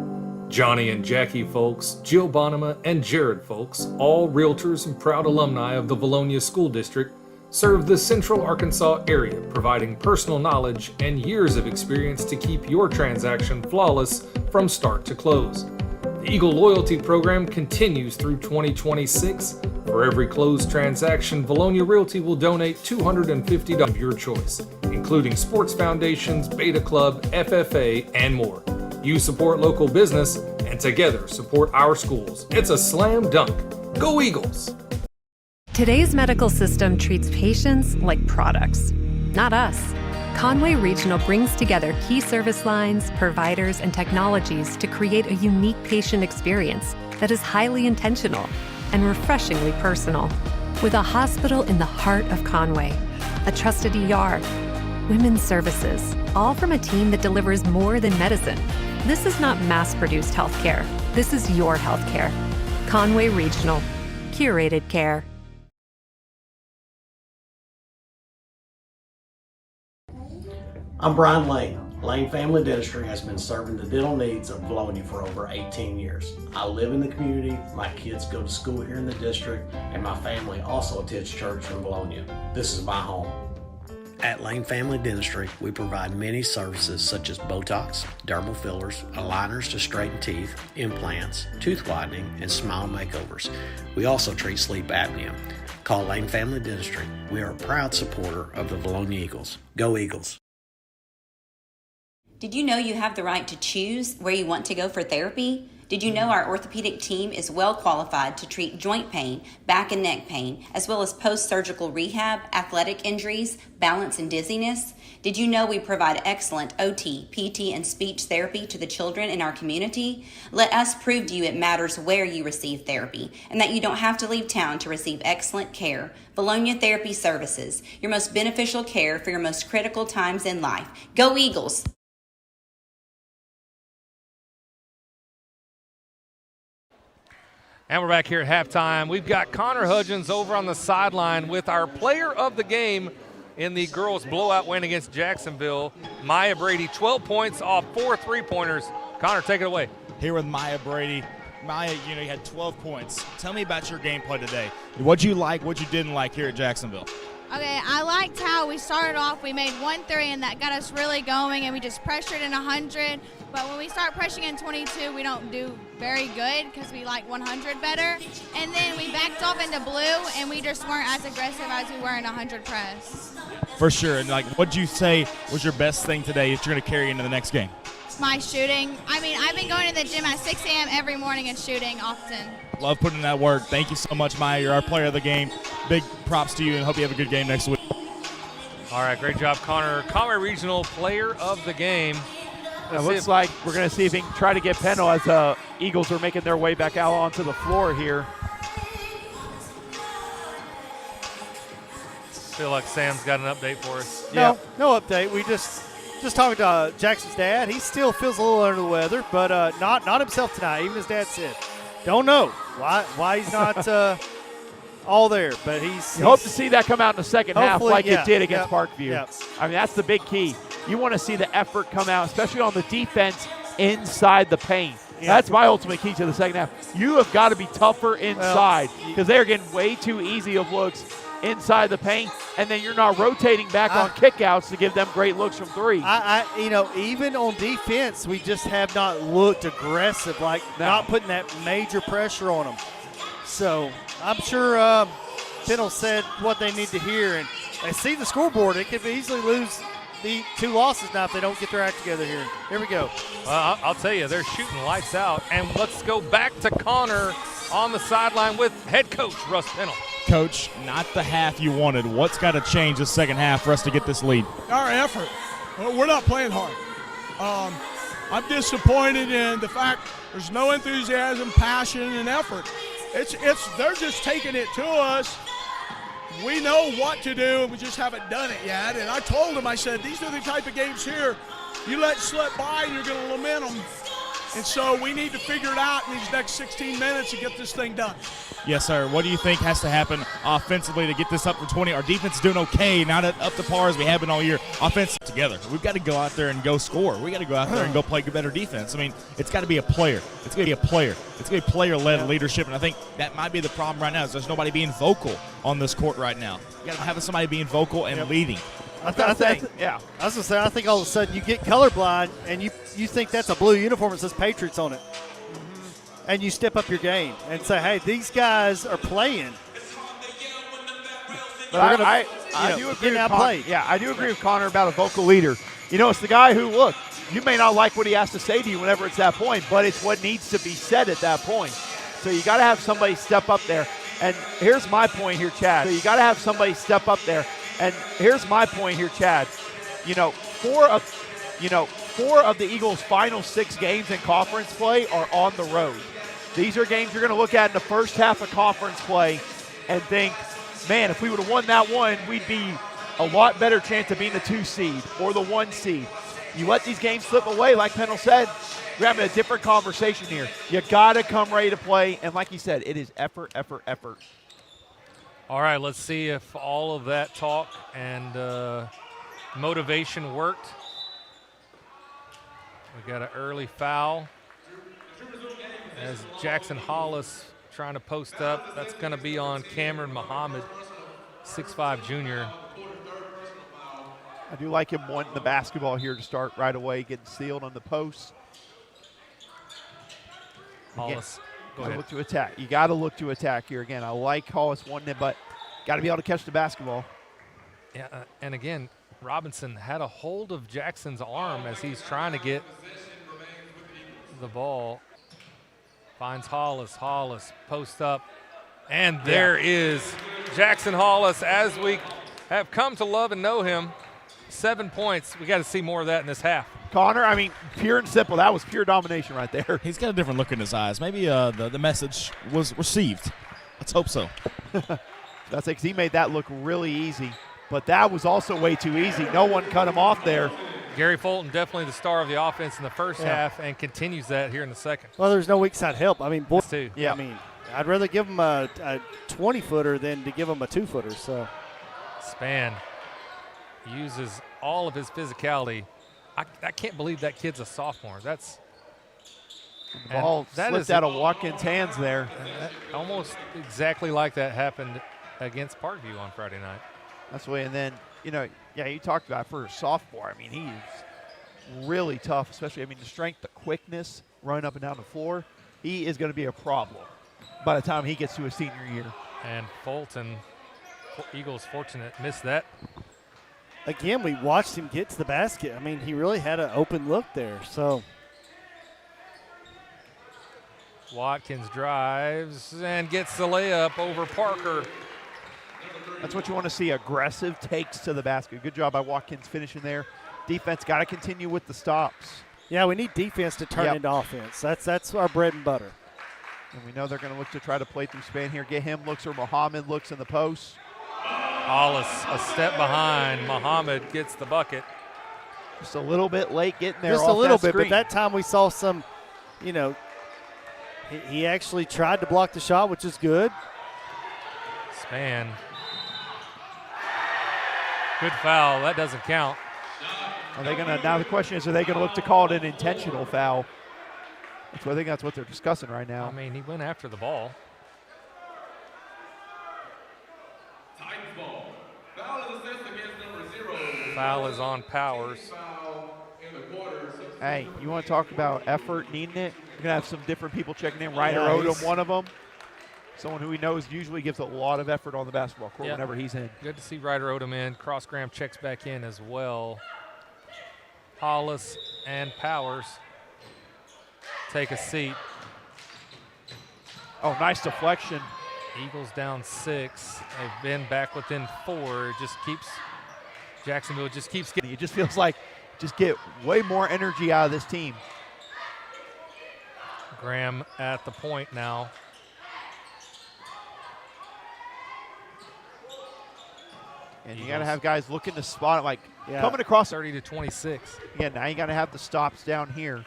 Johnny and Jackie Folks, Jill Bonema, and Jared Folks, all realtors and proud alumni of the Vilonia School District, serve the Central Arkansas area, providing personal knowledge and years of experience to keep your transaction flawless from start to close. The Eagle Loyalty Program continues through 2026. For every closed transaction, Vilonia Realty will donate $250 of your choice, including sports foundations, Beta Club, FFA, and more. You support local business, and together support our schools. It's a slam dunk. Go Eagles! Today's medical system treats patients like products, not us. Conway Regional brings together key service lines, providers, and technologies to create a unique patient experience that is highly intentional and refreshingly personal. With a hospital in the heart of Conway, a trusted ER, women's services, all from a team that delivers more than medicine. This is not mass-produced healthcare. This is your healthcare. Conway Regional. Curated care. I'm Brian Lane. Lane Family Dentistry has been serving the dental needs of Vilonia for over 18 years. I live in the community, my kids go to school here in the district, and my family also attends church in Vilonia. This is my home. At Lane Family Dentistry, we provide many services such as Botox, dermal fillers, aligners to straighten teeth, implants, tooth whitening, and smile makeovers. We also treat sleep apnea. Call Lane Family Dentistry. We are a proud supporter of the Vilonia Eagles. Go Eagles! Did you know you have the right to choose where you want to go for therapy? Did you know our orthopedic team is well qualified to treat joint pain, back and neck pain, as well as post-surgical rehab, athletic injuries, balance and dizziness? Did you know we provide excellent OT, PT, and speech therapy to the children in our community? Let us prove to you it matters where you receive therapy and that you don't have to leave town to receive excellent care. Vilonia Therapy Services, your most beneficial care for your most critical times in life. Go Eagles! And we're back here at halftime. We've got Connor Hudgens over on the sideline with our player of the game in the girls' blowout win against Jacksonville. Maya Brady, 12 points off 4 3-pointers. Connor, take it away. Here with Maya Brady. Maya, you had 12 points. Tell me about your gameplay today. What'd you like, what you didn't like here at Jacksonville? Okay, I liked how we started off. We made 1 3, and that got us really going, and we just pressured in 100. But when we start pressuring in 22, we don't do very good because we like 100 better. And then we backed off into blue, and we just weren't as aggressive as we were in 100 press. For sure. And, what'd you say was your best thing today that you're going to carry into the next game? My shooting. I mean, I've been going to the gym at 6 a.m. every morning and shooting often. Love putting in that work. Thank you so much, Maya. You're our player of the game. Big props to you, and hope you have a good game next week. All right, great job, Connor. Conway Regional player of the game. It looks like we're going to see if he can try to get Pendle as the Eagles are making their way back out onto the floor here. Feel like Sam's got an update for us. No update. We just talking to Jackson's dad. He still feels a little under the weather, but not himself tonight. Even his dad said, "Don't know why he's not all there." But he's hope to see that come out in the second half like it did against Parkview. Yeah. I mean, that's the big key. You want to see the effort come out, especially on the defense inside the paint. Yeah. That's my ultimate key to the second half. You have got to be tougher inside because they're getting way too easy of looks inside the paint, and then you're not rotating back on kickouts to give them great looks from 3. Even on defense, we just have not looked aggressive, not putting that major pressure on them. So I'm sure Pendle said what they need to hear, and they see the scoreboard. It could easily lose the 2 losses now if they don't get their act together here. Here we go. Well, I'll tell you, they're shooting lights out. And let's go back to Connor on the sideline with head coach Russ Pendle. Coach, not the half you wanted. What's got to change this second half for us to get this lead? Our effort. We're not playing hard. I'm disappointed in the fact there's no enthusiasm, passion, and effort. They're just taking it to us. We know what to do, and we just haven't done it yet. And I told them, I said, these are the type of games here you let slip by and you're going to lament them. And so we need to figure it out in these next 16 minutes and get this thing done. Yes, sir. What do you think has to happen offensively to get this up to 20? Our defense is doing okay, not up to par as we have been all year. Offense together. We've got to go out there and go score. We got to go out there and go play better defense. I mean, it's got to be a player. It's going to be a player. It's going to be player-led leadership, and I think that might be the problem right now is there's nobody being vocal on this court right now. You got to have somebody being vocal and leading. I was going to say, I think all of a sudden you get colorblind and you think that's a blue uniform that says Patriots on it. And you step up your game and say, hey, these guys are playing. But I do agree with Connor. Yeah, I do agree with Connor about a vocal leader. It's the guy who, look, you may not like what he has to say to you whenever it's that point, but it's what needs to be said at that point. So you got to have somebody step up there. And here's my point here, Chad. So you got to have somebody step up there. And here's my point here, Chad. 4 of the Eagles' final 6 games in conference play are on the road. These are games you're going to look at in the first half of conference play and think, man, if we would have won that one, we'd be a lot better chance of being the 2 seed or the 1 seed. You let these games slip away, like Pendle said, we're having a different conversation here. You got to come ready to play. And like he said, it is effort, effort, effort. All right, let's see if all of that talk and motivation worked. We got an early foul as Jackson Hollis trying to post up. That's going to be on Cameron Muhammad, 6'5" junior. I do like him wanting the basketball here to start right away, getting sealed on the post. Hollis, go ahead. Look to attack. You got to look to attack here. Again, I like Hollis wanting it, but got to be able to catch the basketball. Yeah, and again, Robinson had a hold of Jackson's arm as he's trying to get the ball. Finds Hollis. Hollis post up. And there is Jackson Hollis, as we have come to love and know him. 7 points. We got to see more of that in this half. Connor, I mean, pure and simple. That was pure domination right there. He's got a different look in his eyes. Maybe the message was received. Let's hope so. That's because he made that look really easy. But that was also way too easy. No one cut him off there. Gary Fulton, definitely the star of the offense in the first half, and continues that here in the second. Well, there's no weak side help. I mean, boy, too. I mean, I'd rather give him a 20-footer than to give him a 2-footer. So, Span uses all of his physicality. I can't believe that kid's a sophomore. That's the ball slipped out of Watkins' hands there. Almost exactly like that happened against Parkview on Friday night. That's the way. And then, you know, you talked about for a sophomore. I mean, he's really tough, especially, I mean, the strength, the quickness, running up and down the floor. He is going to be a problem by the time he gets to his senior year. And Fulton, Eagles fortunate, missed that. Again, we watched him get to the basket. I mean, he really had an open look there. So Watkins drives and gets the layup over Parker. That's what you want to see, aggressive takes to the basket. Good job by Watkins finishing there. Defense got to continue with the stops. Yeah, we need defense to turn into offense. That's our bread and butter. And we know they're going to look to try to play through Span here. Get him looks, or Muhammad looks in the post. Hollis a step behind. Muhammad gets the bucket. Just a little bit late getting there. Just a little bit, but that time we saw some, you know, he actually tried to block the shot, which is good. Span. Good foul. That doesn't count. Are they gonna? Now the question is, are they gonna look to call it an intentional foul? I think that's what they're discussing right now. I mean, he went after the ball. Titans ball. Foul is assessed against number 0. Foul is on Powers. Hey, you want to talk about effort, needing it? You're gonna have some different people checking in. Ryder Yeah, Odom, one of them. Someone who he knows usually gives a lot of effort on the basketball court whenever he's in. Good to see Ryder Odom in. Cross Graham checks back in as well. Hollis and Powers take a seat. Oh, nice deflection. Eagles down 6. They've been back within 4. It just keeps, Jacksonville just keeps getting. It just feels like just get way more energy out of this team. Graham at the point now. And you got to have guys looking to spot it, like coming across 30 to 26. Yeah, now you got to have the stops down here.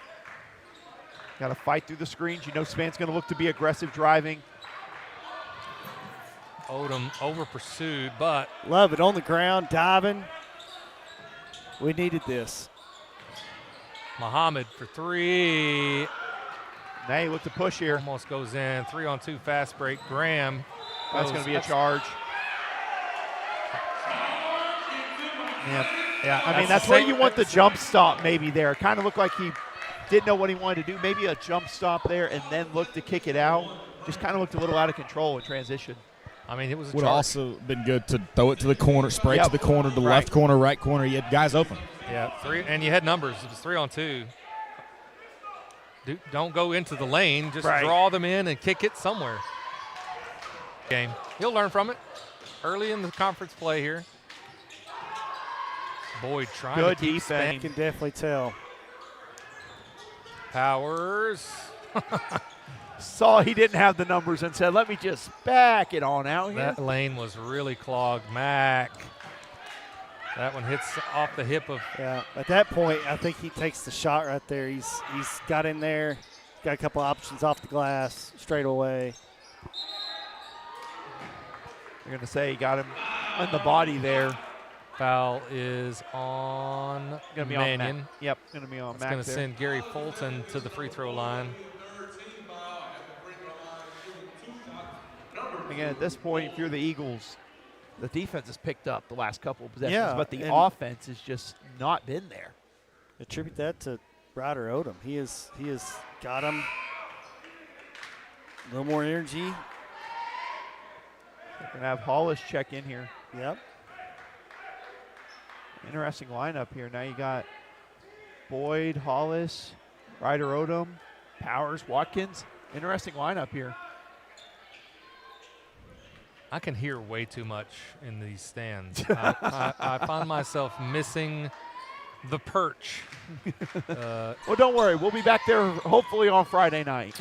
Got to fight through the screens. You know Span's going to look to be aggressive driving. Odom over pursued, but love it on the ground, diving. We needed this. Muhammad for 3. Now you look to push here. Almost goes in. 3-on-2 fast break. Graham. That's going to be a charge. Yeah. I mean, that's where you want the jump stop maybe there. It kind of looked like he didn't know what he wanted to do. Maybe a jump stop there and then look to kick it out. Just kind of looked a little out of control in transition. I mean, it was a would have also been good to throw it to the corner, spray it to the corner, the left corner, right corner. You had guys open. Yeah, 3, and you had numbers. It was 3-on-2. Don't go into the lane. Just draw them in and kick it somewhere. Game. He'll learn from it early in the conference play here. Boyd trying to keep defense. You can definitely tell. Powers. Saw he didn't have the numbers and said, let me just back it on out here. That lane was really clogged. Mack. That one hits off the hip of. Yeah, at that point, I think he takes the shot right there. He's got in there, got a couple options off the glass, straight away. They're going to say he got him on the body there. Foul is on Gonna be Mannion. on Mac. Yep, going to be on It's Mac going to there. send Gary Fulton to the free throw line. Again, at this point, if you're the Eagles, the defense has picked up the last couple of possessions, Yeah, but the and- offense has just not been there. Attribute that to Ryder Odom. He has got him a little more energy. We're going to have Hollis check in here. Yep. Interesting lineup here. Now you got Boyd, Hollis, Ryder Odom, Powers, Watkins. Interesting lineup here. I can hear way too much in these stands. I find myself missing the perch. Well, don't worry. We'll be back there hopefully on Friday night.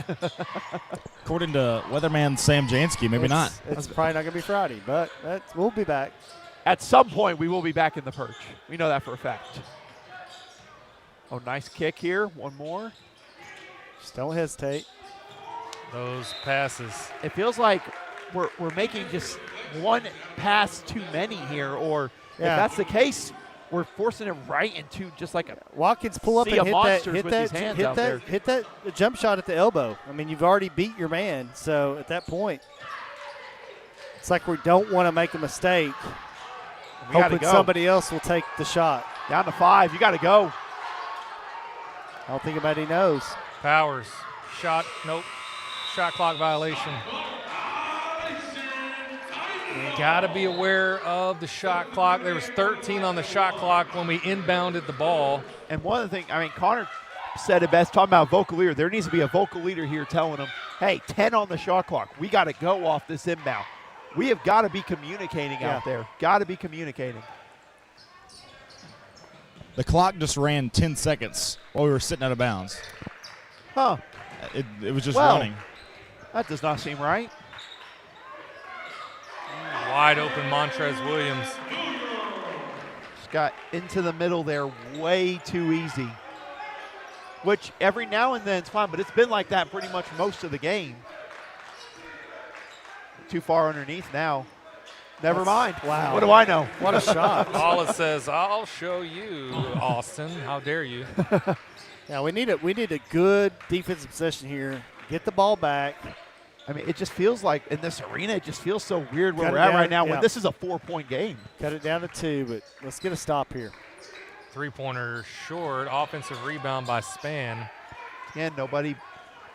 According to weatherman Sam Jansky, maybe not. It's probably not going to be Friday, but we'll be back. At some point, we will be back in the perch. We know that for a fact. Oh, nice kick here. One more. Just don't hesitate. Those passes. It feels like we're making just one pass too many here, or if that's the case, we're forcing it right into just like a Watkins pull up sea and of hit monsters with these hands out there. hit that jump shot at the elbow. I mean, you've already beat your man, so at that point, it's like we don't want to make a mistake. We gotta Hoping go. somebody else will take the shot. Down to 5. You got to go. I don't think anybody knows. Powers. Shot. Nope. Shot clock violation. Got to be aware of the shot clock. There was 13 on the shot clock when we inbounded the ball. And one of the things, I mean, Connor said it best, talking about vocal leader. There needs to be a vocal leader here telling them, hey, 10 on the shot clock. We got to go off this inbound. We have got to be communicating out there. Got to be communicating. The clock just ran 10 seconds while we were sitting out of bounds. Huh. It was just Well, running. That does not seem right. Wide open Montrez Williams. Just got into the middle there way too easy. Which every now and then it's fine, but it's been like that pretty much most of the game. Too far underneath now. Never mind. Wow. What do I know? What a shot. Hollis says, I'll show you, Austin. How dare you? Yeah, we need a good defensive possession here. Get the ball back. I mean, it just feels like in this arena, it just feels so weird where Cut we're it at down, right now yeah. when this is a 4-point game. Cut it down to 2, but let's get a stop here. Three-pointer short. Offensive rebound by Span. Again, nobody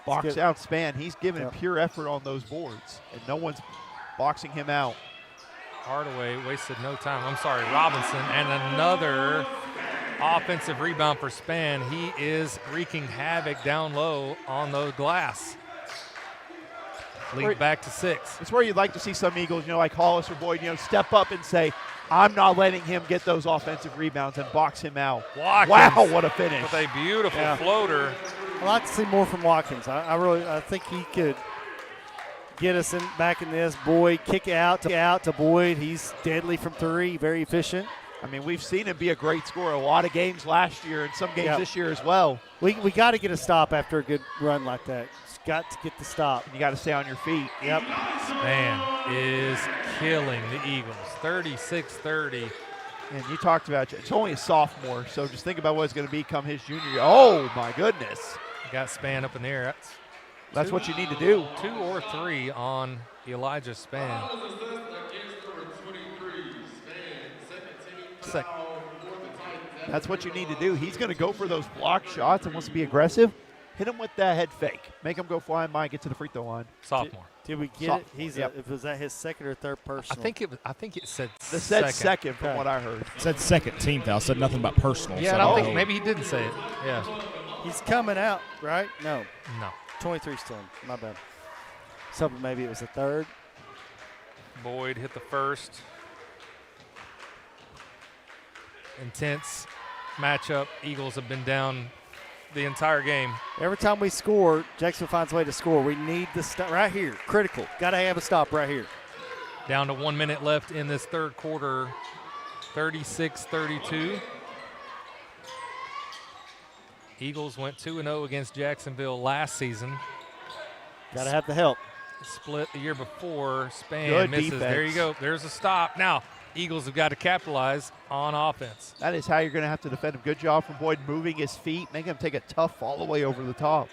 boxed good. out Span. He's giving Yep. pure effort on those boards, and no one's boxing him out. Hardaway wasted no time. I'm sorry, Robinson. And another offensive rebound for Span. He is wreaking havoc down low on the glass. Lead back to 6. It's where you'd like to see some Eagles, like Hollis or Boyd, step up and say, I'm not letting him get those offensive rebounds and box him out. Watkins Wow, what a finish. with a beautiful floater. I'd like to see more from Watkins. I think he could get us back in this. Boyd, kick out to Boyd. He's deadly from 3, very efficient. I mean, we've seen him be a great scorer a lot of games last year and some games this year as well. We got to get a stop after a good run like that. Just got to get the stop. You got to stay on your feet. Yep. Span is killing the Eagles. 36-30. And you talked about it's only a sophomore, so just think about what it's going to be come his junior year. Oh, my goodness. Got Span up in the air. That's what you need to do. 2 or 3 on Elijah Span. That's what you need to do. He's going to go for those block shots and wants to be aggressive. Hit him with that head fake. Make him go flying by and get to the free throw line. Sophomore. Did we get it? Was that his second or third personal? I think it said It said second from what I heard. It said second team foul. Said nothing about personal. Yeah, so I don't think know. maybe he didn't say it. Yeah. He's coming out, right? No. No. 23 still. My bad. So maybe it was the third. Boyd hit the first. Intense matchup. Eagles have been down the entire game. Every time we score, Jacksonville finds a way to score. We need the stop right here. Critical. Got to have a stop right here. Down to 1 minute left in this third quarter. 36-32. Eagles went 2-0 against Jacksonville last season. Got to have the help. Split the year before. Span Good misses. defense. There you go. There's a stop. Now, Eagles have got to capitalize on offense. That is how you're going to have to defend him. Good job from Boyd moving his feet, making him take a tough all the way over the top.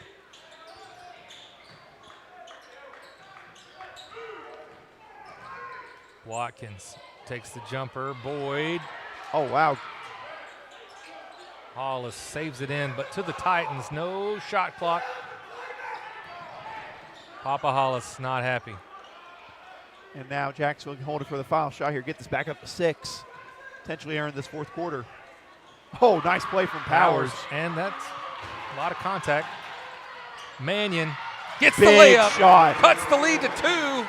Watkins takes the jumper. Boyd. Oh, wow. Hollis saves it in, but to the Titans, no shot clock. Papa Hollis not happy. And now Jacksonville can hold it for the final shot here. Get this back up to 6. Potentially earn this fourth quarter. Oh, nice play from Powers. And that's a lot of contact. Mannion gets Big the layup. Shot. Cuts the lead to 2.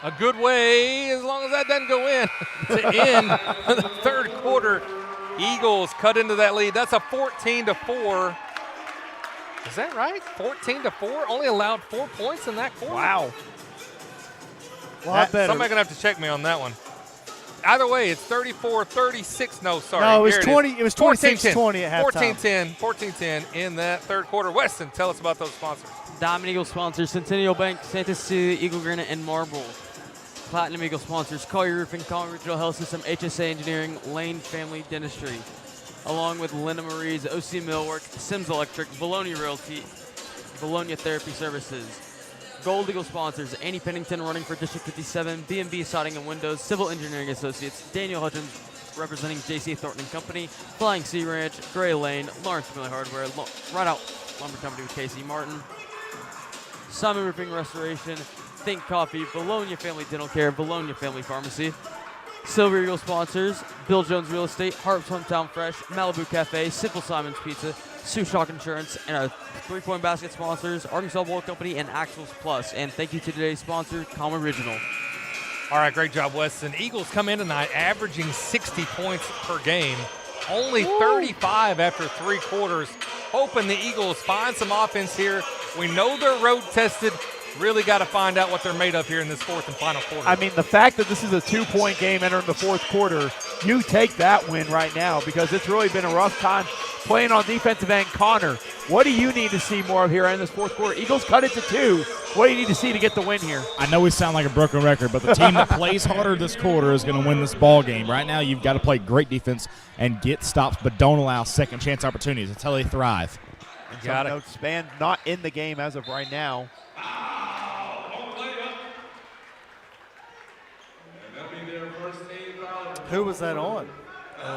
A good way, as long as that doesn't go in, to end the third quarter. Eagles cut into that lead. That's a 14-4. Is that right? 14-4? Only allowed 4 points in that quarter? Wow. Somebody going to have to check me on that one. Either way, it's 34-36. No, sorry. No, it was Here 20. It was 14-10. 26-20 at halftime. 14-10 in that third quarter. Weston, tell us about those sponsors. Diamond Eagle sponsors Centennial Bank, Santa Cecilia, Eagle Granite, and Marble. Platinum Eagle sponsors Collier Roofing, Conway Regional Health System, HSA Engineering, Lane Family Dentistry, along with Linda Marie's OC Millwork, Sims Electric, Vilonia Realty, Vilonia Therapy Services. Gold Eagle sponsors Annie Pennington running for District 57, B&B Siding and Windows, Civil Engineering Associates, Daniel Hutchins representing J.C. Thornton and Company, Flying Sea Ranch, Gray Lane, Lawrence Family Hardware, Right Out Lumber Company with Casey Martin, Simon Roofing Restoration, Think Coffee, Vilonia Family Dental Care, Vilonia Family Pharmacy. Silver Eagle sponsors Bill Jones Real Estate, Harp's Hometown Fresh, Malibu Cafe, Simple Simon's Pizza, Sioux Shock Insurance, and our 3-point basket sponsors Arkansas Bowl Company and Axles Plus. And thank you to today's sponsor, Conway Regional. All right, great job, Weston. Eagles come in tonight averaging 60 points per game, only 35 after 3 quarters. Hoping the Eagles find some offense here. We know they're road tested. Really got to find out what they're made of here in this fourth and final quarter. I mean, the fact that this is a 2-point game entering the fourth quarter, you take that win right now because it's really been a rough time playing on defensive end. Connor, what do you need to see more of here in this fourth quarter? Eagles cut it to 2. What do you need to see to get the win here? I know we sound like a broken record, but the team that plays harder this quarter is going to win this ball game. Right now, you've got to play great defense and get stops, but don't allow second chance opportunities. That's how they thrive. Got it. Span not in the game as of right now. Who was that on?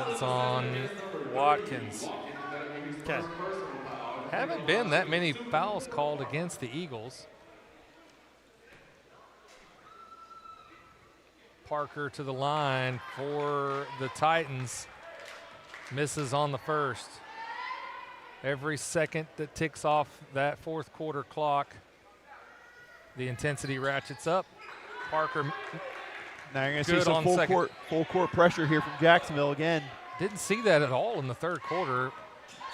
It's on Watkins. Okay. Haven't been that many fouls called against the Eagles. Parker to the line for the Titans. Misses on the first. Every second that ticks off that fourth quarter clock, the intensity ratchets up. Parker. Now you're going to see some full court pressure here from Jacksonville again. Didn't see that at all in the third quarter.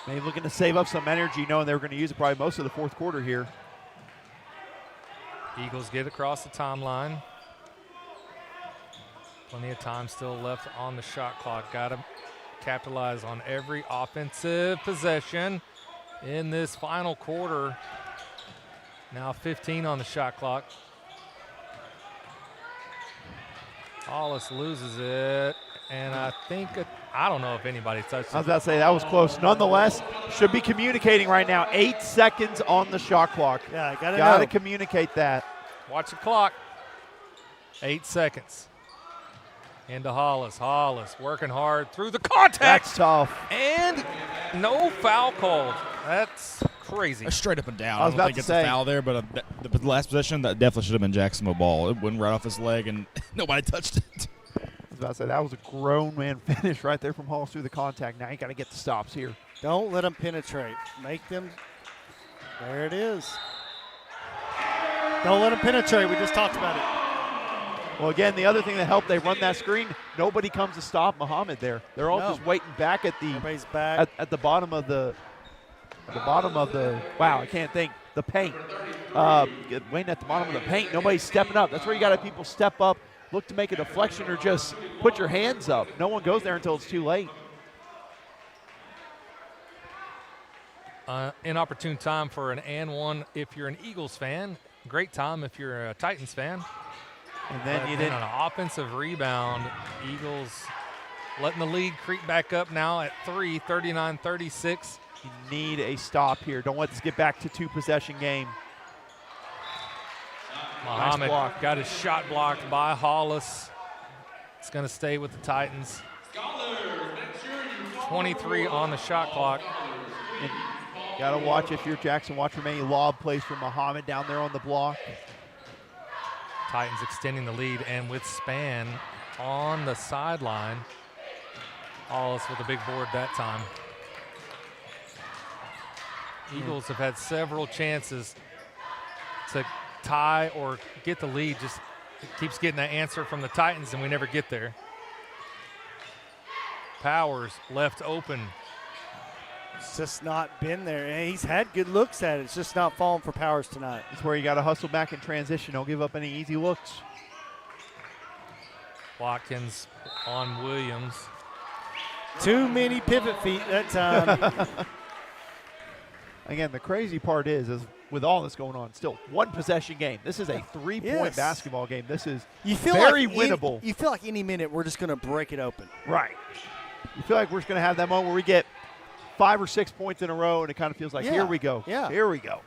Maybe looking to save up some energy, knowing they were going to use it probably most of the fourth quarter here. Eagles get across the timeline. Plenty of time still left on the shot clock. Got to capitalize on every offensive possession in this final quarter. Now 15 on the shot clock. Hollis loses it, and I think I don't know if anybody touched it. I was about to say that was close. Nonetheless, should be communicating right now. 8 seconds on the shot clock. Yeah, got to communicate that. Watch the clock. 8 seconds. Into Hollis. Hollis working hard through the contact. That's tough. And no foul called. That's crazy. Straight up and down. I was don't about think to it's say. a foul there, but the last possession, that definitely should have been Jacksonville ball. It went right off his leg, and nobody touched it. I was about to say, that was a grown man finish right there from Hollis through the contact. Now you got to get the stops here. Don't let them penetrate. Make them. There it is. Don't let them penetrate. We just talked about it. Well, again, the other thing that helped, they run that screen. Nobody comes to stop Muhammad there. They're all just waiting back at the Everybody's back. At the bottom of the wow, I can't think, the paint. Waiting at the bottom of the paint. Nobody's stepping up. That's where you got to have people step up, look to make a deflection, or just put your hands up. No one goes there until it's too late. Inopportune time for an and one if you're an Eagles fan. Great time if you're a Titans fan. And then you didn't. On an offensive rebound, Eagles letting the lead creep back up now at 3, 39-36. You need a stop here. Don't let this get back to 2-possession game. Muhammad block. got his shot blocked by Hollis. It's going to stay with the Titans. 23 on the shot clock. Got to watch, if you're Jackson, watch for many lob plays from Muhammad down there on the block. Titans extending the lead, and with Span on the sideline. Hollis with a big board that time. Eagles have had several chances to tie or get the lead. Just keeps getting that answer from the Titans, and we never get there. Powers left open. It's just not been there. And he's had good looks at it. It's just not falling for Powers tonight. It's where you got to hustle back in transition. Don't give up any easy looks. Watkins on Williams. Too many pivot feet that time. Again, the crazy part is with all this going on, still 1-possession game. This is a 3-point basketball game. This is very winnable. You feel like any minute we're just going to break it open. Right. You feel like we're just going to have that moment where we get 5 or 6 points in a row, and it kind of feels like, here we go. Yeah. Here we go.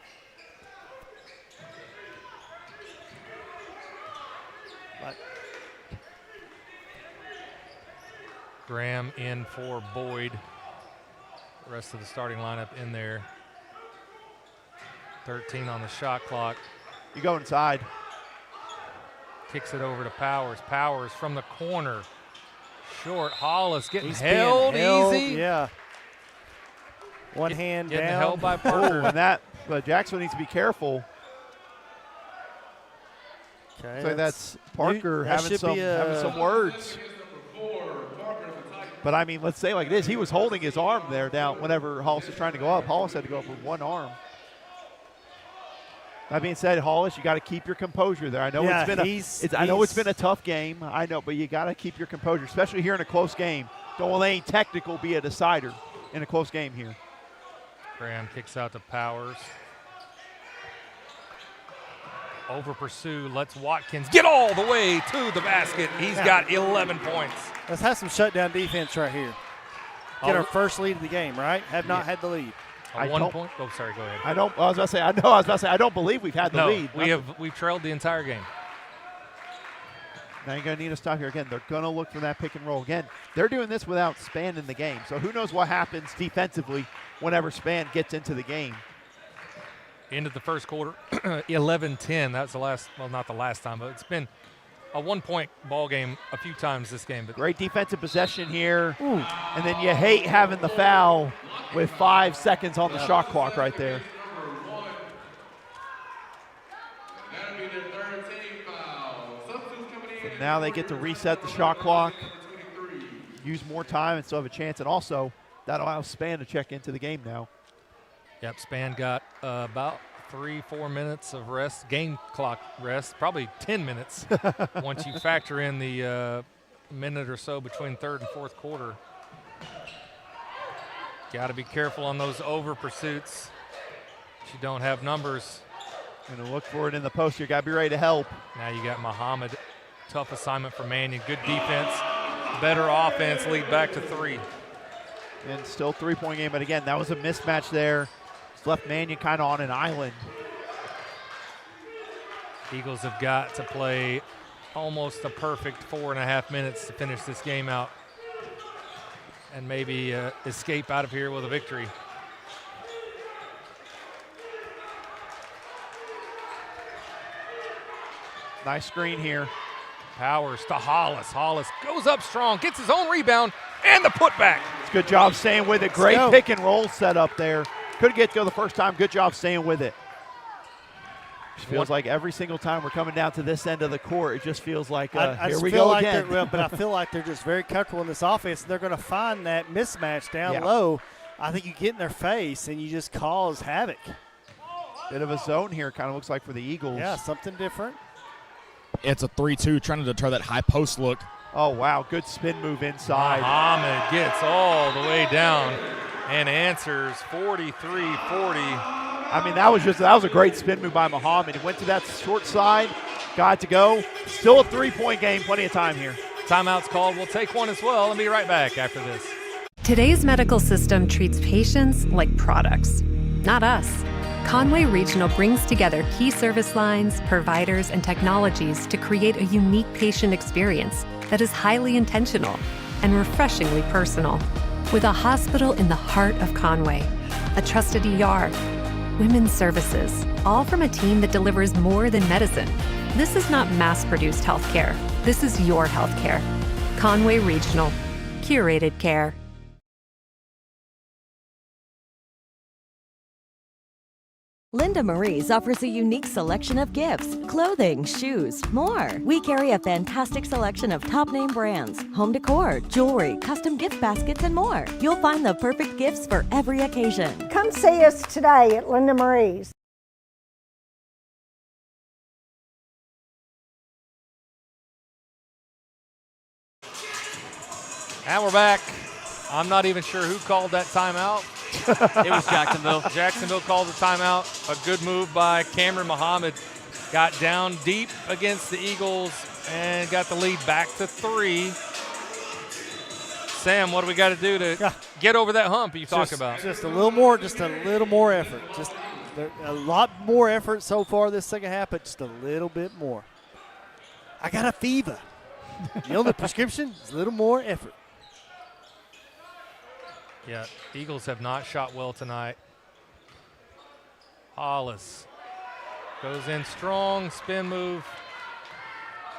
Graham in for Boyd. The rest of the starting lineup in there. 13 on the shot clock. You go inside. Kicks it over to Powers. Powers from the corner. Short. Hollis getting He's held being easy. Yeah. One hand getting down. held by Parker. But Jackson needs to be careful. Okay, so that's Parker having some words. But, I mean, let's say like it is. He was holding his arm there down whenever Hollis was trying to go up. Hollis had to go up with one arm. That being said, Hollis, you got to keep your composure there. I know it's been a tough game. I know, but you got to keep your composure, especially here in a close game. Don't let any technical be a decider in a close game here. Graham kicks out to Powers. Over pursue, lets Watkins get all the way to the basket. He's got 11 points. Let's have some shutdown defense right here. Get our first lead of the game, right? Have not had the lead. A 1 point. Oh, sorry. Go ahead. I was about to say. I don't believe we've had the lead. We've trailed the entire game. Now you're going to need to stop here again. They're going to look for that pick and roll again. They're doing this without Span in the game, so who knows what happens defensively whenever Span gets into the game. End of the first quarter, 11-10. That's the last. Well, not the last time, but it's been a 1-point ball game a few times this game. But great defensive possession here. Ooh. And then you hate having the foul with 5 seconds on the shot clock right there. So now they get to reset the shot clock, use more time, and still have a chance. And also, that allows Span to check into the game now. Yep, Span got about 3-4 minutes of rest, game clock rest, probably 10 minutes once you factor in the minute or so between third and fourth quarter. Got to be careful on those over pursuits. You don't have numbers. Going to look for it in the post here. Got to be ready to help. Now you got Muhammad. Tough assignment for Mannion. Good defense, better offense, lead back to 3. And still 3-point game, but again, that was a mismatch there. Left Mannion kind of on an island. Eagles have got to play almost a perfect 4.5 minutes to finish this game out and maybe escape out of here with a victory. Nice screen here. Powers to Hollis. Hollis goes up strong, gets his own rebound, and the putback. It's good job staying with it. Great pick and roll set up there. Couldn't get to go the first time. Good job staying with it. It feels like every single time we're coming down to this end of the court, it just feels like here we go again. But I feel like they're just very comfortable in this offense. They're going to find that mismatch down low. I think you get in their face and you just cause havoc. Bit of a zone here, kind of looks like for the Eagles. Yeah, something different. It's a 3-2, trying to deter that high post look. Oh, wow, good spin move inside. Muhammad gets all the way down and answers 43-40. I mean, that was a great spin move by Muhammad. He went to that short side, Got to go. Still a 3-point game. Plenty of time here. Timeout's called. We'll take one as well and be right back after this. Today's medical system treats patients like products, not us. Conway Regional brings together key service lines, providers, and technologies to create a unique patient experience that is highly intentional and refreshingly personal. With a hospital in the heart of Conway, a trusted ER, women's services, all from a team that delivers more than medicine. This is not mass-produced healthcare. This is your healthcare. Conway Regional. Curated care. Linda Marie's offers a unique selection of gifts, clothing, shoes, more. We carry a fantastic selection of top name brands, home decor, jewelry, custom gift baskets, and more. You'll find the perfect gifts for every occasion. Come see us today at Linda Marie's. And we're back. I'm not even sure who called that timeout. It was Jacksonville. Jacksonville called the timeout. A good move by Cameron Muhammad. Got down deep against the Eagles and got the lead back to 3. Sam, what do we got to do to get over that hump you talk about? Just a little more effort. Just a lot more effort so far this second half, but just a little bit more. I got a fever. You know the prescription? It's a little more effort. Yeah, Eagles have not shot well tonight. Hollis goes in strong, spin move.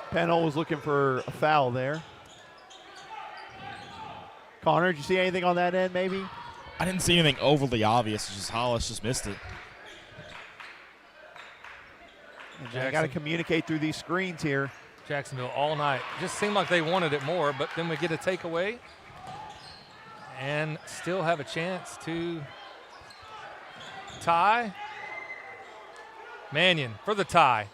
Pennell was looking for a foul there. Connor, did you see anything on that end maybe? I didn't see anything overly obvious. It's just Hollis just missed it. I got to communicate through these screens here. Jacksonville all night. Just seemed like they wanted it more, but then we get a takeaway and still have a chance to tie. Mannion for the tie.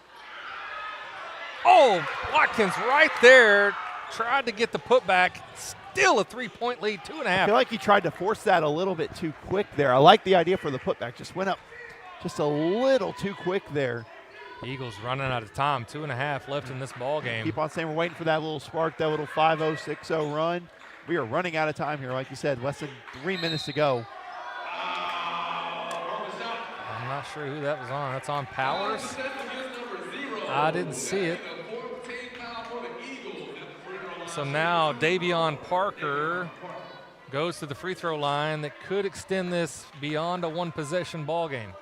Oh, Watkins right there. Tried to get the putback. Still a 3-point lead, 2.5. I feel like he tried to force that a little bit too quick there. I like the idea for the putback. Just went up just a little too quick there. Eagles running out of time. 2.5 left in this ball game. Keep on saying we're waiting for that little spark, that little 5-0, 6-0 run. We are running out of time here, like you said, less than 3 minutes to go. I'm not sure who that was on. That's on Powers. I didn't see it. So now Davion Parker goes to the free throw line that could extend this beyond a one-possession ball game.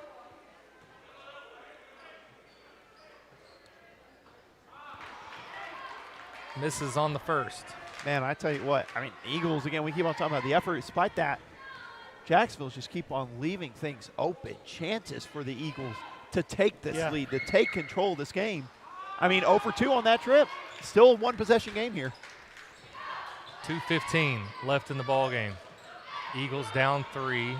Misses on the first. Man, I tell you what, I mean, Eagles, again, we keep on talking about the effort. Despite that, Jacksonville just keep on leaving things open. Chances for the Eagles to take this lead, to take control of this game. I mean, 0 for 2 on that trip. Still a one-possession game here. 2:15 left in the ball game. Eagles down 3.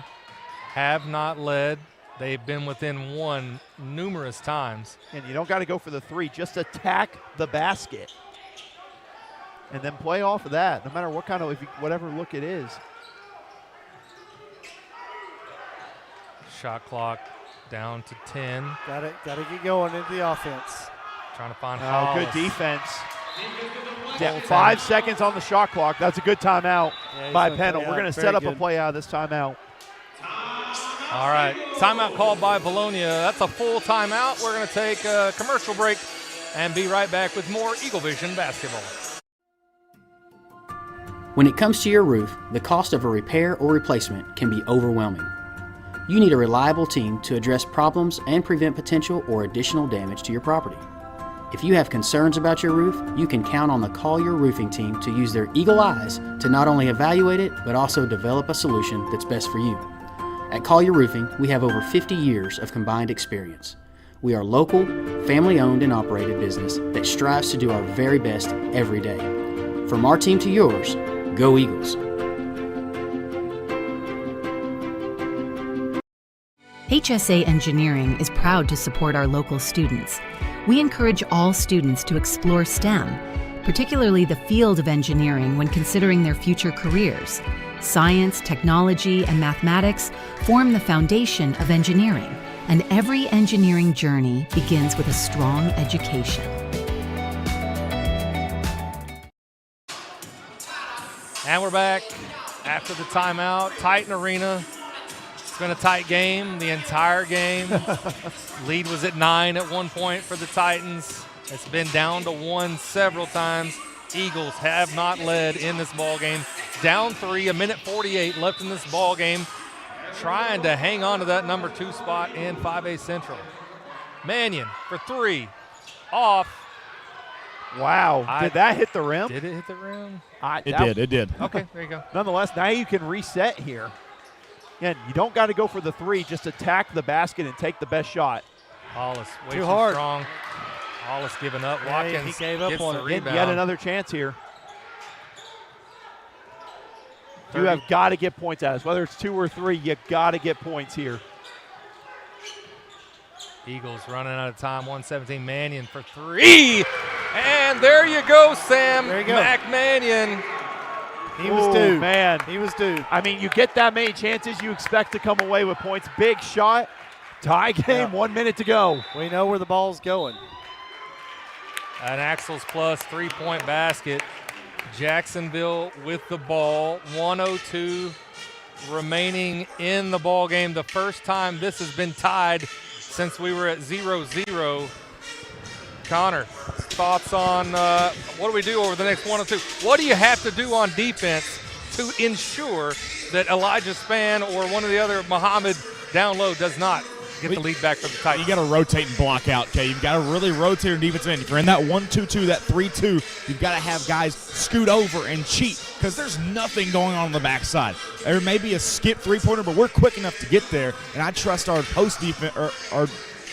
Have not led. They've been within 1 numerous times. And you don't got to go for the 3. Just attack the basket. And then play off of that, no matter what kind of, whatever look it is. Shot clock down to 10. Got to get going into the offense. Trying to find Hollis. Good defense. Yeah, 5 seconds on the shot clock. That's a good timeout by Pennell. We're going to set up a play out of this timeout. All right, timeout called by Vilonia. That's a full timeout. We're going to take a commercial break and be right back with more EagleVision Basketball. When it comes to your roof, the cost of a repair or replacement can be overwhelming. You need a reliable team to address problems and prevent potential or additional damage to your property. If you have concerns about your roof, you can count on the Collier Roofing team to use their eagle eyes to not only evaluate it, but also develop a solution that's best for you. At Collier Roofing, we have over 50 years of combined experience. We are local, family-owned and operated business that strives to do our very best every day. From our team to yours, go Eagles! HSA Engineering is proud to support our local students. We encourage all students to explore STEM, particularly the field of engineering when considering their future careers. Science, technology, and mathematics form the foundation of engineering, and every engineering journey begins with a strong education. And we're back after the timeout. Titan Arena. It's been a tight game the entire game. Lead was at 9 at one point for the Titans. It's been down to 1 several times. Eagles have not led in this ball game. Down 3, a minute 48 left in this ball game. Trying to hang on to that number 2 spot in 5A Central. Mannion for 3. Off. Wow. Did that hit the rim? Did it hit the rim? It did. Okay, there you go. Nonetheless, now you can reset here. Again, you don't got to go for the 3. Just attack the basket and take the best shot. Hollis way Too too hard. strong. Hollis giving up. Watkins he gave up gets on the it. rebound. Yet another chance here. You have got to get points out of this. Whether it's 2 or 3, you got to get points here. Eagles running out of time. 117. Mannion for 3. And there you go, Sam. There you go. McMannion. He was due. Man. He was due. I mean, you get that many chances, you expect to come away with points. Big shot. Tie game, 1 minute to go. We know where the ball's going. An Axels plus 3-point basket. Jacksonville with the ball. 1:02 remaining in the ball game. The first time this has been tied since we were at 0-0. Connor, thoughts on what do we do over the next 1 or 2? What do you have to do on defense to ensure that Elijah Spann or one of the other Muhammad down low does not get the lead back for the Titans? You got to rotate and block out, okay? You've got to really rotate your defense in. If you're in that 1-2-2, that 3-2, you've got to have guys scoot over and cheat because there's nothing going on the backside. There may be a skip three-pointer, but we're quick enough to get there, and I trust our post defense or our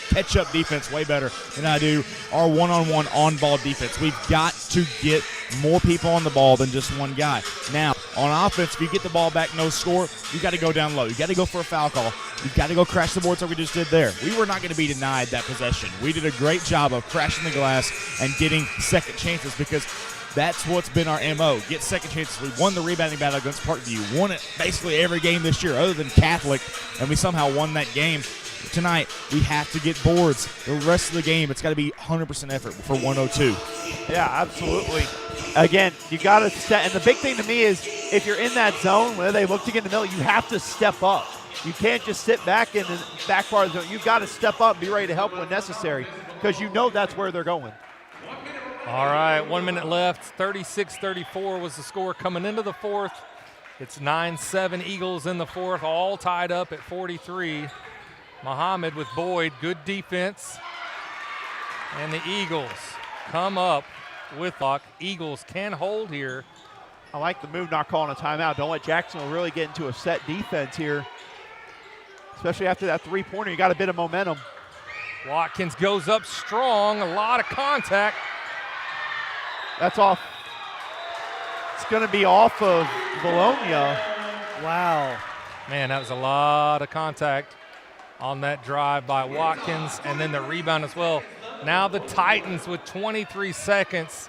catch-up defense way better than I do our one-on-one on-ball defense. We've got to get more people on the ball than just one guy. Now, on offense, if you get the ball back, no score, you got to go down low. You got to go for a foul call. You've got to go crash the boards like we just did there. We were not going to be denied that possession. We did a great job of crashing the glass and getting second chances because that's what's been our MO. Get second chances. We won the rebounding battle against Parkview. Won it basically every game this year other than Catholic, and we somehow won that game. Tonight, we have to get boards. The rest of the game, it's got to be 100% effort for 102. Yeah, absolutely. Again, you got to step. And the big thing to me is if you're in that zone where they look to get in the middle, you have to step up. You can't just sit back in the back part of the zone. You've got to step up and be ready to help when necessary because you know that's where they're going. All right, 1 minute left. 36-34 was the score coming into the fourth. It's 9-7 Eagles in the fourth, all tied up at 43. Muhammad with Boyd, good defense. And the Eagles come up with luck. Eagles can hold here. I like the move not calling a timeout. Don't let Jacksonville really get into a set defense here, especially after that three-pointer. You got a bit of momentum. Watkins goes up strong, a lot of contact. That's off. It's going to be off of Vilonia. Wow. Man, that was a lot of contact on that drive by Watkins, and then the rebound as well. Now the Titans with 23 seconds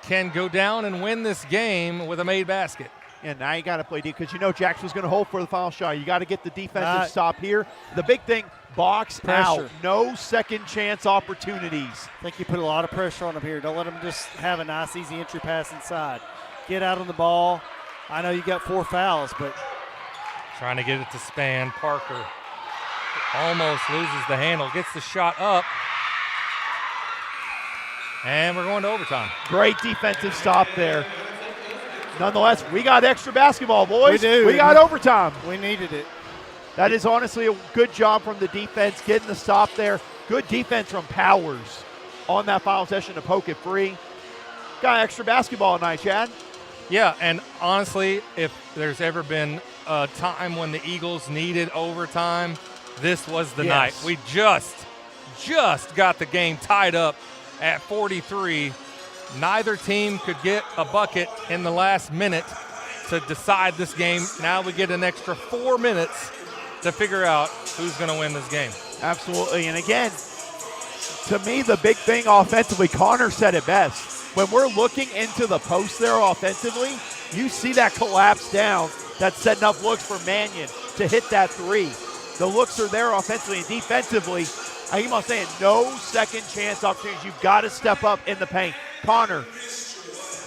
can go down and win this game with a made basket. And now you got to play deep because you know Jacksonville's going to hold for the final shot. You got to get the defensive stop here. The big thing, box Pressure. out. No second chance opportunities. I think you put a lot of pressure on them here. Don't let them just have a nice, easy entry pass inside. Get out on the ball. I know you got 4 fouls, but trying to get it to Spann. Parker almost loses the handle, gets the shot up, and we're going to overtime. Great defensive stop there. Nonetheless, we got extra basketball, boys. We do. We got overtime. We needed it. That is honestly a good job from the defense, getting the stop there. Good defense from Powers on that final session to poke it free. Got extra basketball tonight, Chad. Yeah, and honestly, if there's ever been a time when the Eagles needed overtime, this was the night. We just got the game tied up at 43. Neither team could get a bucket in the last minute to decide this game. Now we get an extra 4 minutes to figure out who's going to win this game. Absolutely. And again, to me, the big thing offensively, Connor said it best. When we're looking into the post there offensively, you see that collapse down that's setting up looks for Mannion to hit that 3. The looks are there offensively and defensively. I keep on saying no second chance opportunities. You've got to step up in the paint. Connor,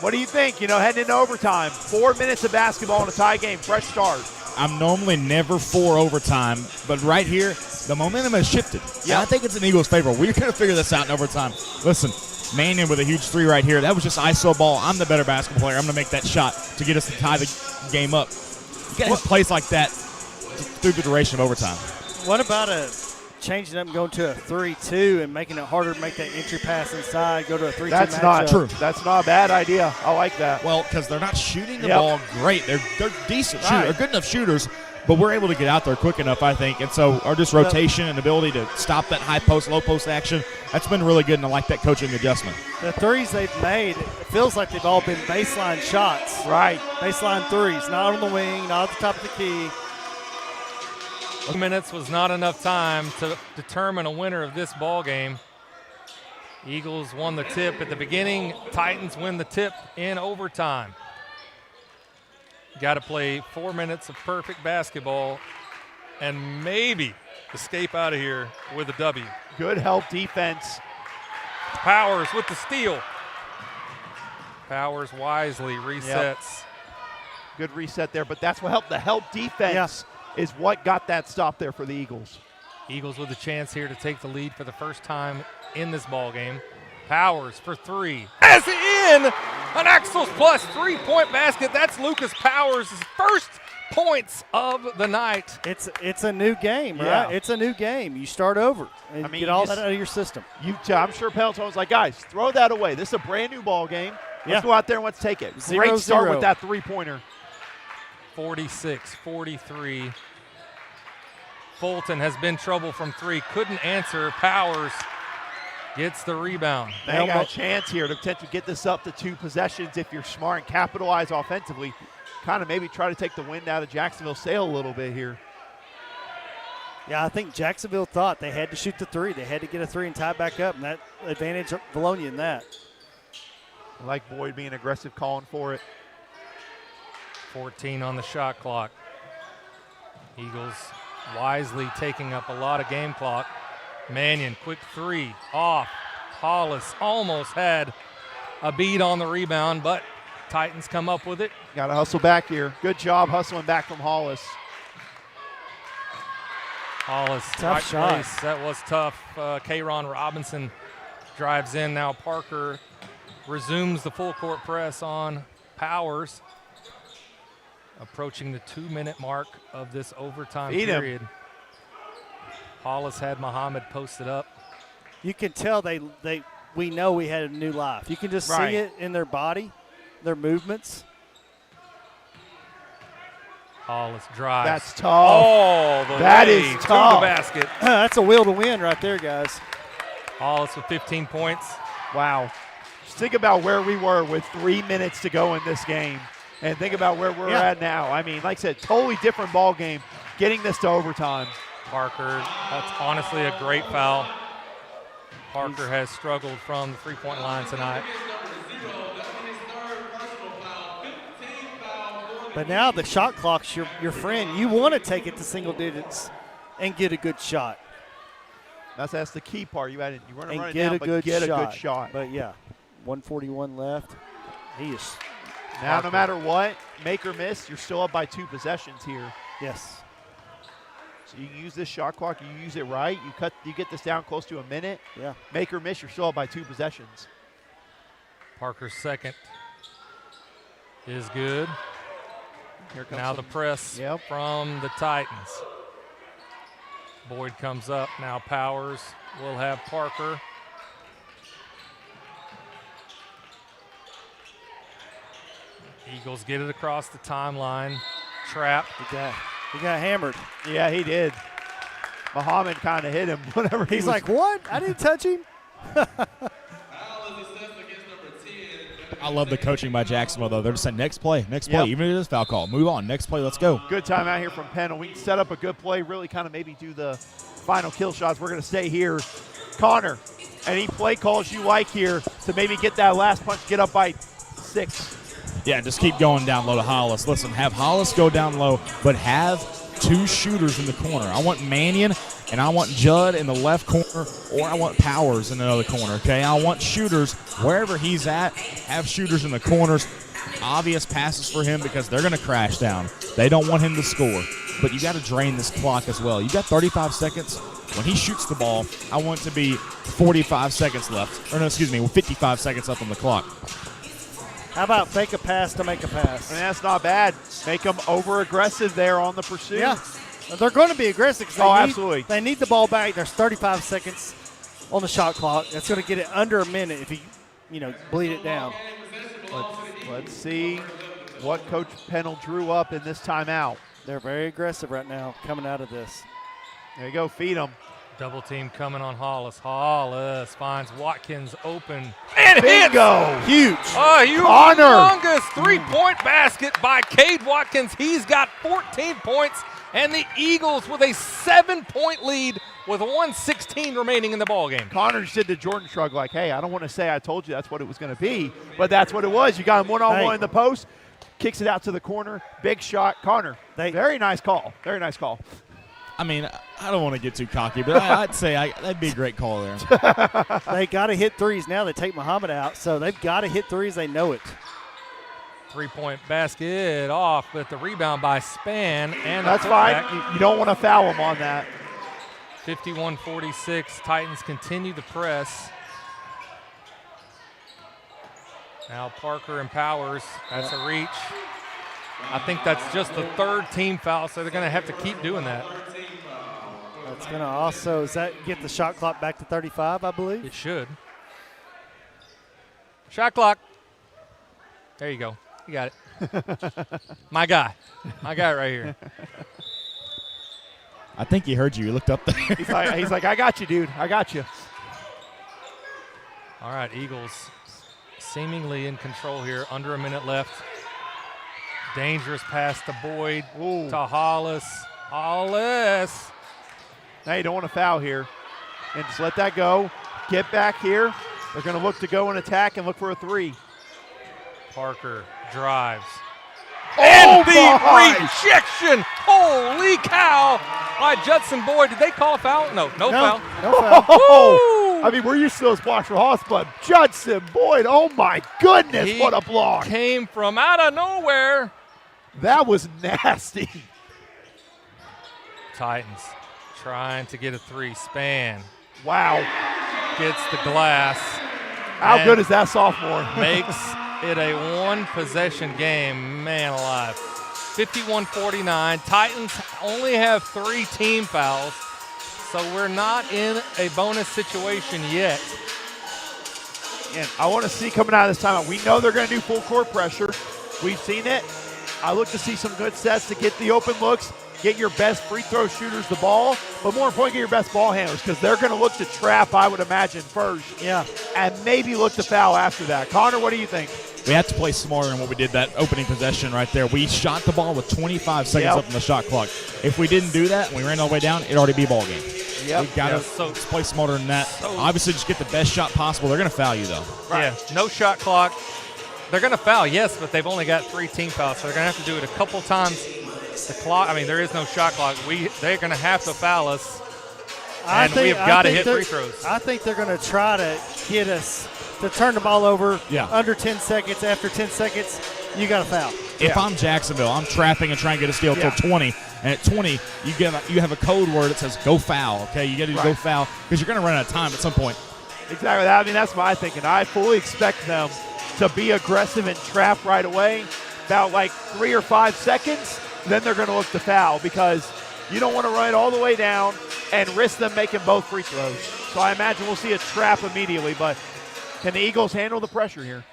What do you think? Heading into overtime, 4 minutes of basketball in a tie game, fresh start. I'm normally never for overtime, but right here, the momentum has shifted. Yeah, I think it's in Eagles' favor. We're going to figure this out in overtime. Listen, Mannion with a huge three right here. That was just ISO ball. I'm the better basketball player. I'm going to make that shot to get us to tie the game up. You got to have plays like that through the duration of overtime. What about changing up and going to a 3-2 and making it harder to make that entry pass inside, go to a 3-2 That's matchup? not true. That's not a bad idea. I like that. Well, because they're not shooting the ball great. They're decent shooters. They're good enough shooters, but we're able to get out there quick enough, I think. And so our just rotation and ability to stop that high post, low post action, that's been really good, and I like that coaching adjustment. The threes they've made, it feels like they've all been baseline shots. Right. Baseline threes, not on the wing, not at the top of the key. 2 minutes was not enough time to determine a winner of this ball game. Eagles won the tip at the beginning. Titans win the tip in overtime. Got to play 4 minutes of perfect basketball and maybe escape out of here with a W. Good help defense. Powers with the steal. Powers wisely resets. Yep. Good reset there, but that's what helped. The help defense is what got that stop there for the Eagles. Eagles with a chance here to take the lead for the first time in this ball game. Powers for three. As in, an Axles Plus three-point basket. That's Lucas Powers' first points of the night. It's a new game, right? Yeah. It's a new game. You start over and get all that out of your system. I'm sure Pendleton was like, guys, throw that away. This is a brand new ball game. Let's go out there and let's take it. Great start with that three-pointer. 46-43. Fulton has been trouble from three. Couldn't answer. Powers gets the rebound. They got a chance here to potentially get this up to 2 possessions if you're smart and capitalize offensively. Kind of maybe try to take the wind out of Jacksonville's sail a little bit here. Yeah, I think Jacksonville thought they had to shoot the three. They had to get a three and tie back up, and that advantage Vilonia in that. I like Boyd being aggressive, calling for it. 14 on the shot clock. Eagles wisely taking up a lot of game clock. Mannion, quick three, off. Hollis almost had a beat on the rebound, but Titans come up with it. Got to hustle back here. Good job hustling back from Hollis. Hollis, tough shot. Place. That was tough. K-Ron Robinson drives in. Now Parker resumes the full court press on Powers. Approaching the 2-minute mark of this overtime period. Hollis had Muhammad posted up. You can tell we know we had a new life. You can just see it in their body, their movements. Hollis drives. That's tough. All the that way is to tough. the basket. That's a will to win right there, guys. Hollis with 15 points. Wow. Just think about where we were with 3 minutes to go in this game. And think about where we're at now. I mean, like I said, totally different ball game, getting this to overtime. Parker, that's honestly a great foul. Parker has struggled from the three-point line tonight. But now the shot clock's your friend. You want to take it to single digits and get a good shot. That's the key part. You want to run it get down, a but good get shot. a good shot. But, 141 left. He is – now, no matter what, make or miss, you're still up by 2 possessions here. Yes. So you use this shot clock, you use it right, you get this down close to a minute. Yeah. Make or miss, you're still up by 2 possessions. Parker's second is good. Here comes now the press from the Titans. Boyd comes up. Now Powers will have Parker. Eagles get it across the timeline. Trap. He got hammered. Yeah, he did. Muhammad kind of hit him. Whatever. He's like, what? I didn't touch him. I love the coaching by Jacksonville, though. They're just saying, next play. Even if it is foul call. Move on. Next play, let's go. Good time out here from Penn. We can set up a good play, really kind of maybe do the final kill shots. We're going to stay here. Connor, any play calls you like here to maybe get that last punch, get up by 6? Yeah, just keep going down low to Hollis. Listen, have Hollis go down low, but have 2 shooters in the corner. I want Mannion and I want Judd in the left corner, or I want Powers in another corner, okay? I want shooters wherever he's at, have shooters in the corners, obvious passes for him because they're going to crash down. They don't want him to score, but you got to drain this clock as well. You got 35 seconds. When he shoots the ball, I want it to be 45 seconds left. Or no, excuse me, 55 seconds left on the clock. How about fake a pass to make a pass? I mean, that's not bad. Make them over-aggressive there on the pursuit. Yeah. They're going to be aggressive because absolutely. They need the ball back. There's 35 seconds on the shot clock. That's going to get it under a minute if you bleed it down. Let's see what Coach Pennell drew up in this timeout. They're very aggressive right now coming out of this. There you go, feed them. Double team coming on Hollis. Hollis finds Watkins open and Bingo! hits. Huge. Humongous three-point basket by Cade Watkins. He's got 14 points, and the Eagles with a 7-point lead with 1:16 remaining in the ballgame. Connor just did the Jordan shrug like, hey, I don't want to say I told you that's what it was going to be, but that's what it was. You got him one-on-one in the post, kicks it out to the corner, big shot. Connor, very nice call. Very nice call. I mean, I don't want to get too cocky, but I'd say that'd be a great call there. They got to hit threes now. They take Muhammad out, so they've got to hit threes. They know it. Three-point basket off, but the rebound by Span. And that's fine. You don't want to foul him on that. 51-46. Titans continue to press. Now Parker and Powers. That's a reach. I think that's just the third team foul, so they're going to have to keep doing that. That's going to also, does that get the shot clock back to 35, I believe? It should. Shot clock. There you go. You got it. My guy. My guy right here. I think he heard you. He looked up there. He's like, I got you, dude. I got you. All right, Eagles seemingly in control here. Under a minute left. Dangerous pass to Boyd, to Hollis. Hollis. Now you don't want to foul here. And just let that go. Get back here. They're going to look to go and attack and look for a three. Parker drives. And the rejection. Holy cow. By Judson Boyd. Did they call a foul? No foul. No foul. I mean, we're used to those blocks for Hollis, but Judson Boyd, oh my goodness, what a block. Came from out of nowhere. That was nasty. Titans trying to get a three. Span. Wow. Gets the glass. How good is that sophomore? Makes it a one-possession game. Man alive. 51-49. Titans only have 3 team fouls, so we're not in a bonus situation yet. And I want to see coming out of this timeout. We know they're going to do full court pressure. We've seen it. I look to see some good sets to get the open looks, get your best free throw shooters the ball, but more importantly, get your best ball handlers because they're going to look to trap, I would imagine, first. Yeah. And maybe look to foul after that. Connor, what do you think? We have to play smarter than what we did that opening possession right there. We shot the ball with 25 seconds up on the shot clock. If we didn't do that and we ran all the way down, it'd already be a ball game. Yep. We've got to play smarter than that. Obviously, just get the best shot possible. They're going to foul you, though. Right. Yeah, no shot clock. They're going to foul, yes, but they've only got 3 team fouls, so they're going to have to do it a couple times. The clock, I mean, there is no shot clock. They're going to have to foul us, and we've got to hit free throws. I think they're going to try to get us to turn the ball over under 10 seconds. After 10 seconds, you got to foul. If I'm Jacksonville, I'm trapping and trying to get a steal till 20. And at 20, you have a code word that says go foul, okay? You got to go foul because you're going to run out of time at some point. Exactly that. I mean, that's my thinking. I fully expect them to be aggressive and trap right away. About like 3 or 5 seconds, then they're going to look to foul because you don't want to run it all the way down and risk them making both free throws. So I imagine we'll see a trap immediately, but can the Eagles handle the pressure here?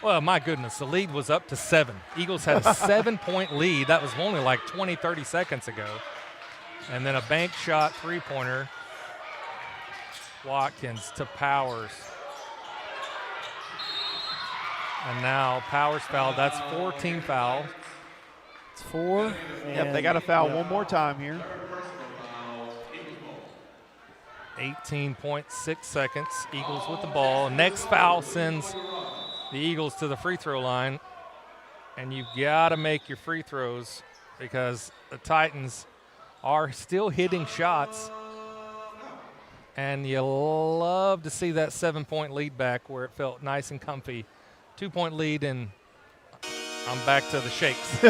Well, my goodness, the lead was up to 7. Eagles had a 7-point lead. That was only like 20, 30 seconds ago. And then a bank shot three-pointer. Watkins to Powers. And now Powers fouled. That's 4-team foul. It's 4. Yep, they got to foul one more time here. 18.6 seconds. Eagles with the ball. Next foul sends the Eagles to the free throw line. And you've got to make your free throws because the Titans are still hitting shots. And you love to see that 7-point lead back where it felt nice and comfy. 2-point lead, and I'm back to the shakes.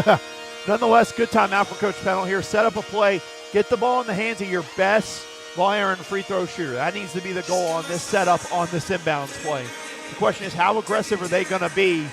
Nonetheless, good timeout for Coach Pennell here. Set up a play. Get the ball in the hands of your best ball handler and free throw shooter. That needs to be the goal on this setup, on this inbounds play. The question is, how aggressive are they going to be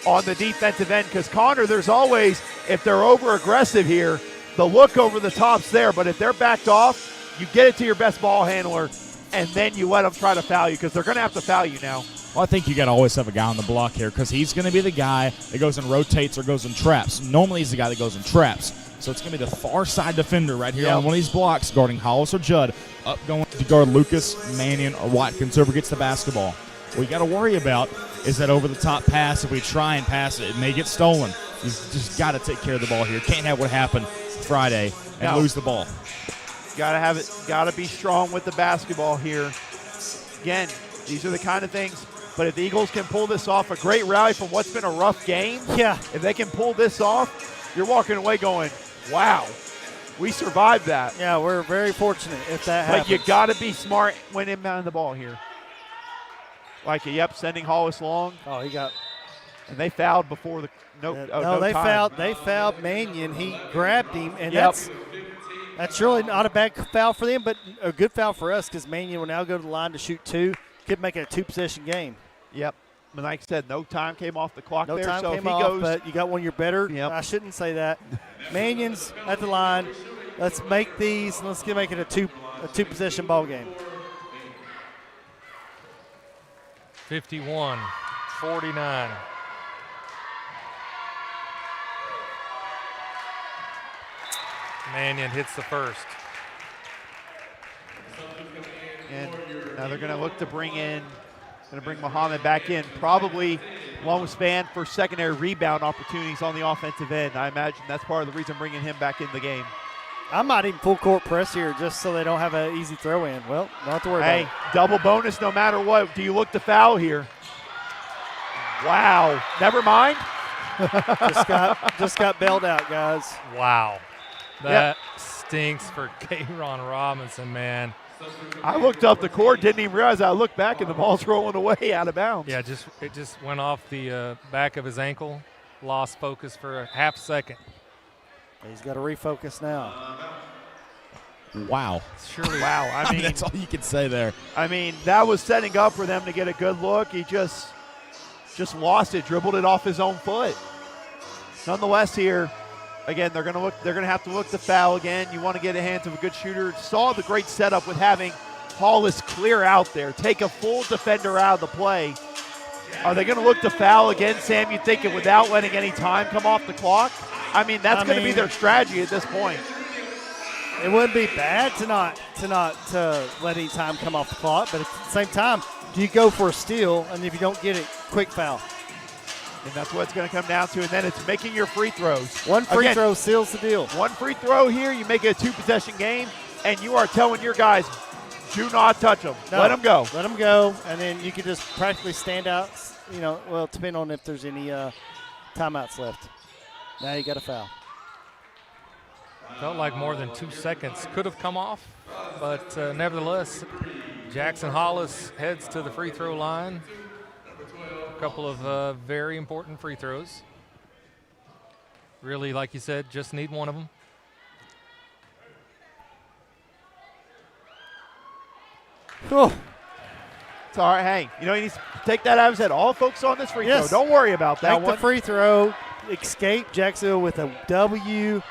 on the defensive end? Because Connor, there's always, if they're over-aggressive here, the look over the top's there. But if they're backed off, you get it to your best ball handler, and then you let them try to foul you, because they're going to have to foul you now. Well, I think you got to always have a guy on the block here, because he's going to be the guy that goes and rotates or goes in traps. Normally he's the guy that goes in traps. So it's going to be the far side defender right here on one of these blocks, guarding Hollis or Judd, up going to guard Lucas, Mannion, or Watkins, whoever gets the basketball. What you got to worry about is that over-the-top pass. If we try and pass it, it may get stolen. You just got to take care of the ball here. Can't have what happened Friday and lose the ball. Got to have it. Got to be strong with the basketball here. Again, these are the kind of things. But if the Eagles can pull this off, a great rally from what's been a rough game. Yeah. If they can pull this off, you're walking away going, wow, we survived that. Yeah, we're very fortunate if that happens. But you got to be smart when inbounding the ball here. Like, sending Hollis long. Oh, he got. And they fouled before the they time. fouled Mannion. He grabbed him, and that's really not a bad foul for them, but a good foul for us, because Mannion will now go to the line to shoot 2. Could make it a 2-possession game. Yep. And like I said, no time came off the clock no there. time so came if he off, goes, but you got one of your better. Yep. I shouldn't say that. Mannion's at the line. Let's make these. Let's make it a two-possession ball game. 51-49. Mannion hits the first. And now they're going to look to bring Muhammad back in, probably long span for secondary rebound opportunities on the offensive end. I imagine that's part of the reason bringing him back in the game. I might even full court press here just so they don't have an easy throw in. Well, don't have to worry about it. Double bonus no matter what. Do you look to foul here? Wow. Never mind. just got bailed out, guys. Wow. That stinks for K-Ron Robinson, man. I looked up the court, didn't even realize. I looked back, and the ball's rolling away out of bounds. Yeah, it just went off the back of his ankle. Lost focus for a half second. He's got to refocus now. Wow. Surely. Wow. I mean, that's all you can say there. I mean, that was setting up for them to get a good look. He just lost it, dribbled it off his own foot. Nonetheless, here, again, they're going to have to look to foul again. You want to get in the hands of a good shooter. Saw the great setup with having Hollis clear out there, take a full defender out of the play. Are they going to look to foul again, Sam, you think, without letting any time come off the clock? I mean, that's going to be their strategy at this point. It wouldn't be bad to not let any time come off the clock, but at the same time, do you go for a steal, and if you don't get it, quick foul? And that's what it's going to come down to. And then it's making your free throws. One free throw seals the deal. One free throw here, you make it a 2-possession game, and you are telling your guys, do not touch them. No, let them go. Let them go, and then you can just practically stand out, depending on if there's any timeouts left. Now you got a foul. Felt like more than 2 seconds could have come off, but nevertheless, Jackson Hollis heads to the free throw line. A couple of very important free throws. Really, like you said, just need one of them. Oh. It's all right. Hey, you needs to take that out of his head. All focus on this free throw. Don't worry about that one. Take the free throw. Escape Jacksonville with a W.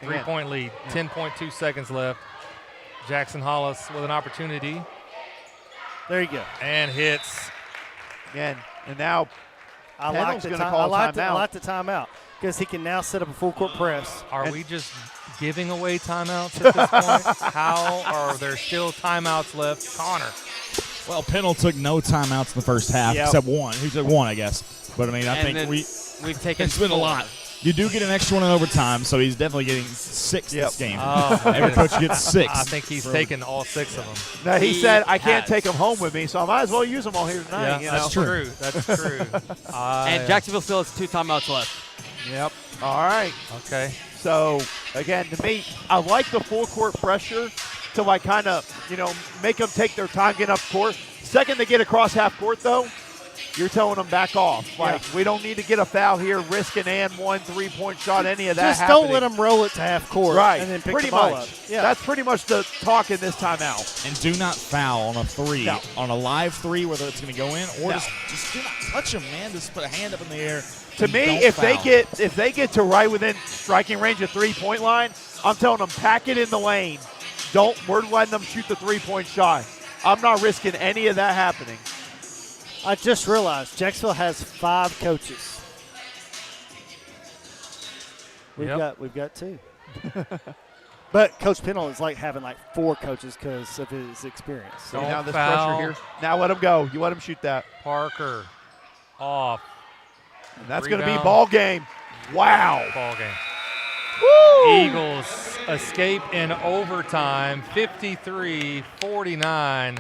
3-point lead. 10.2 seconds left. Jackson Hollis with an opportunity. There you go. And hits. Again, and now I like the timeout because he can now set up a full court press. Are we just giving away timeouts at this point? How are there still timeouts left? Connor. Well, Pennell took no timeouts in the first half except one. He took one, I guess. But, I mean, I think we've taken it's been a lot. You do get an extra one in overtime, so he's definitely getting 6 this game. Oh, every coach gets 6. I think he's taken all 6 of them. Now, he said, I can't take them home with me, so I might as well use them all here tonight. Yeah, that's true. That's true. And Jacksonville still has 2 timeouts left. Yep. All right. Okay. So, again, to me, I like the full court pressure to like kind of, make them take their time getting up court. Second they get across half court, though, you're telling them back off. Like, we don't need to get a foul here, risk an and 1 3-point shot, any of that Just happening. don't let them roll it to half court. Right. And then pick pretty the ball much. up. Yeah. That's pretty much the talk in this timeout. And do not foul on a three, on a live three, whether it's going to go in or just do not touch them, man. Just put a hand up in the air. To me, if they get to right within striking range of 3-point line, I'm telling them pack it in the lane. We're letting them shoot the 3-point shot. I'm not risking any of that happening. I just realized Jacksonville has 5 coaches. We've got 2. But Coach Pennell is like having 4 coaches because of his experience. So now this pressure here. Now let him go. You let him shoot that. Parker off. And that's going to be ball game. Wow. Ball game. Woo! Eagles escape in overtime, 53-49.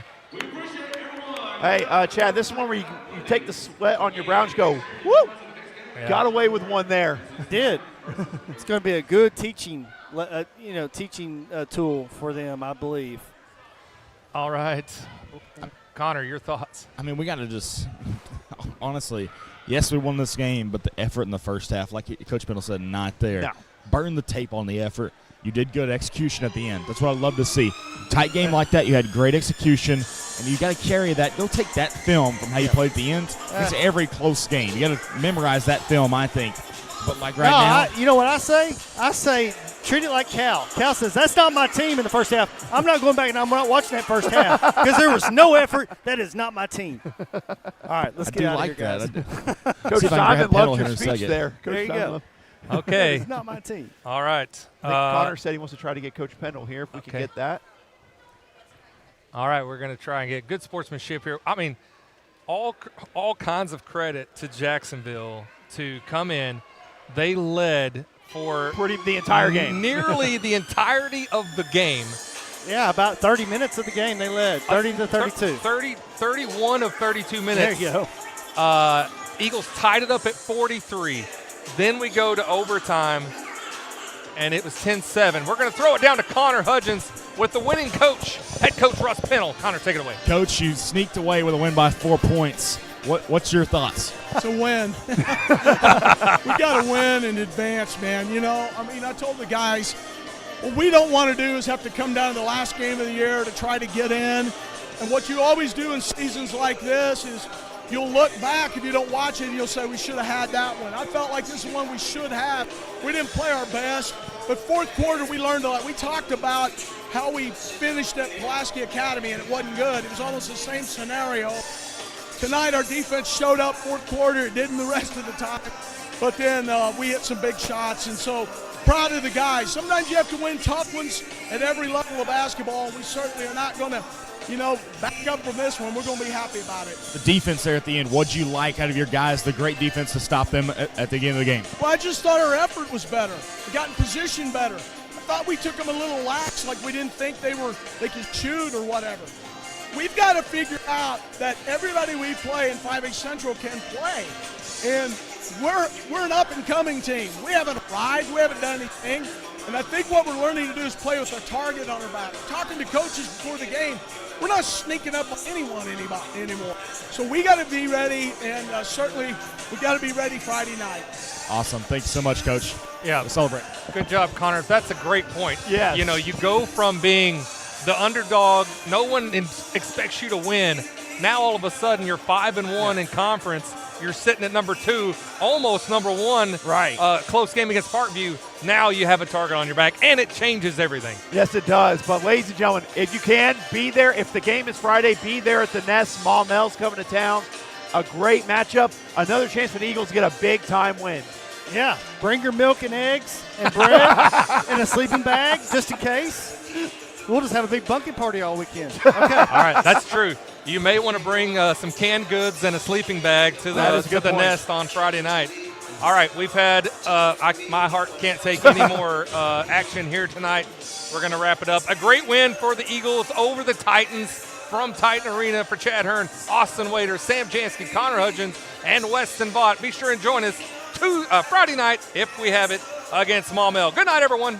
Hey, Chad, this is one where you take the sweat on your brow and go, woo! Yeah. Got away with one there. Did. It's going to be a good teaching tool for them, I believe. All right. Connor, your thoughts? I mean, we got to just – honestly, yes, we won this game, but the effort in the first half, like Coach Pennell said, not there. No. Burn the tape on the effort. You did good execution at the end. That's what I love to see. Tight game like that, you had great execution, and you got to carry that. Go take that film from how you played at the end. It's every close game. You got to memorize that film, I think. But now, you know what I say? I say treat it like Cal. Cal says that's not my team in the first half. I'm not going back and I'm not watching that first half because there was no effort. That is not my team. All right, let's get out of here, guys. Coach Simon loved your speech there. There you go. Okay. It's not my team. All right. I think Connor said he wants to try to get Coach Pennell here if we can get that. All right, we're going to try and get good sportsmanship here. I mean, all kinds of credit to Jacksonville to come in. They led for the entire game. Nearly the entirety of the game. Yeah, about 30 minutes of the game they led, 30 to 32. 31 of 32 minutes. There you go. Eagles tied it up at 43. Then we go to overtime, and it was 10-7. We're going to throw it down to Connor Hudgens with the winning coach, head coach Russ Pennell. Connor, take it away. Coach, you sneaked away with a win by 4 points. What's your thoughts? It's a win. We got to win in advance, man. I told the guys, what we don't want to do is have to come down to the last game of the year to try to get in. And what you always do in seasons like this is you'll look back if you don't watch it and you'll say we should have had that one. I felt like this is one we should have. We didn't play our best, but fourth quarter we learned a lot. We talked about how we finished at Pulaski Academy and it wasn't good. It was almost the same scenario. Tonight our defense showed up fourth quarter. It didn't the rest of the time. But then we hit some big shots, and so proud of the guys. Sometimes you have to win tough ones at every level of basketball, and we certainly are not going to, back up from this one. We're going to be happy about it. The defense there at the end, what'd you like out of your guys, the great defense to stop them at the end of the game? Well, I just thought our effort was better. We got in position better. I thought we took them a little lax, like we didn't think they could shoot or whatever. We've got to figure out that everybody we play in 5A Central can play. And we're an up-and-coming team. We haven't arrived. We haven't done anything. And I think what we're learning to do is play with a target on our back. Talking to coaches before the game, we're not sneaking up on anyone anymore. So we got to be ready, and certainly we got to be ready Friday night. Awesome. Thanks so much, Coach. Yeah. Let's celebrate. Good job, Connor. That's a great point. Yes. You go from being the underdog, no one expects you to win. Now all of a sudden you're 5-1 in conference. You're sitting at number 2, almost number 1. Right. Close game against Parkview. Now you have a target on your back, and it changes everything. Yes, it does. But ladies and gentlemen, if you can, be there. If the game is Friday, be there at the Nest. Maumell's coming to town. A great matchup. Another chance for the Eagles to get a big-time win. Yeah. Bring your milk and eggs and bread and a sleeping bag just in case. We'll just have a big bunking party all weekend. Okay. All right, that's true. You may want to bring some canned goods and a sleeping bag to the Nest on Friday night. All right, we've had my heart can't take any more action here tonight. We're going to wrap it up. A great win for the Eagles over the Titans from Titan Arena. For Chad Hearn, Austin Waiter, Sam Jansky, Connor Hudgens, and Weston Vaught. Be sure and join us Friday night, if we have it, against Maumelle. Good night, everyone.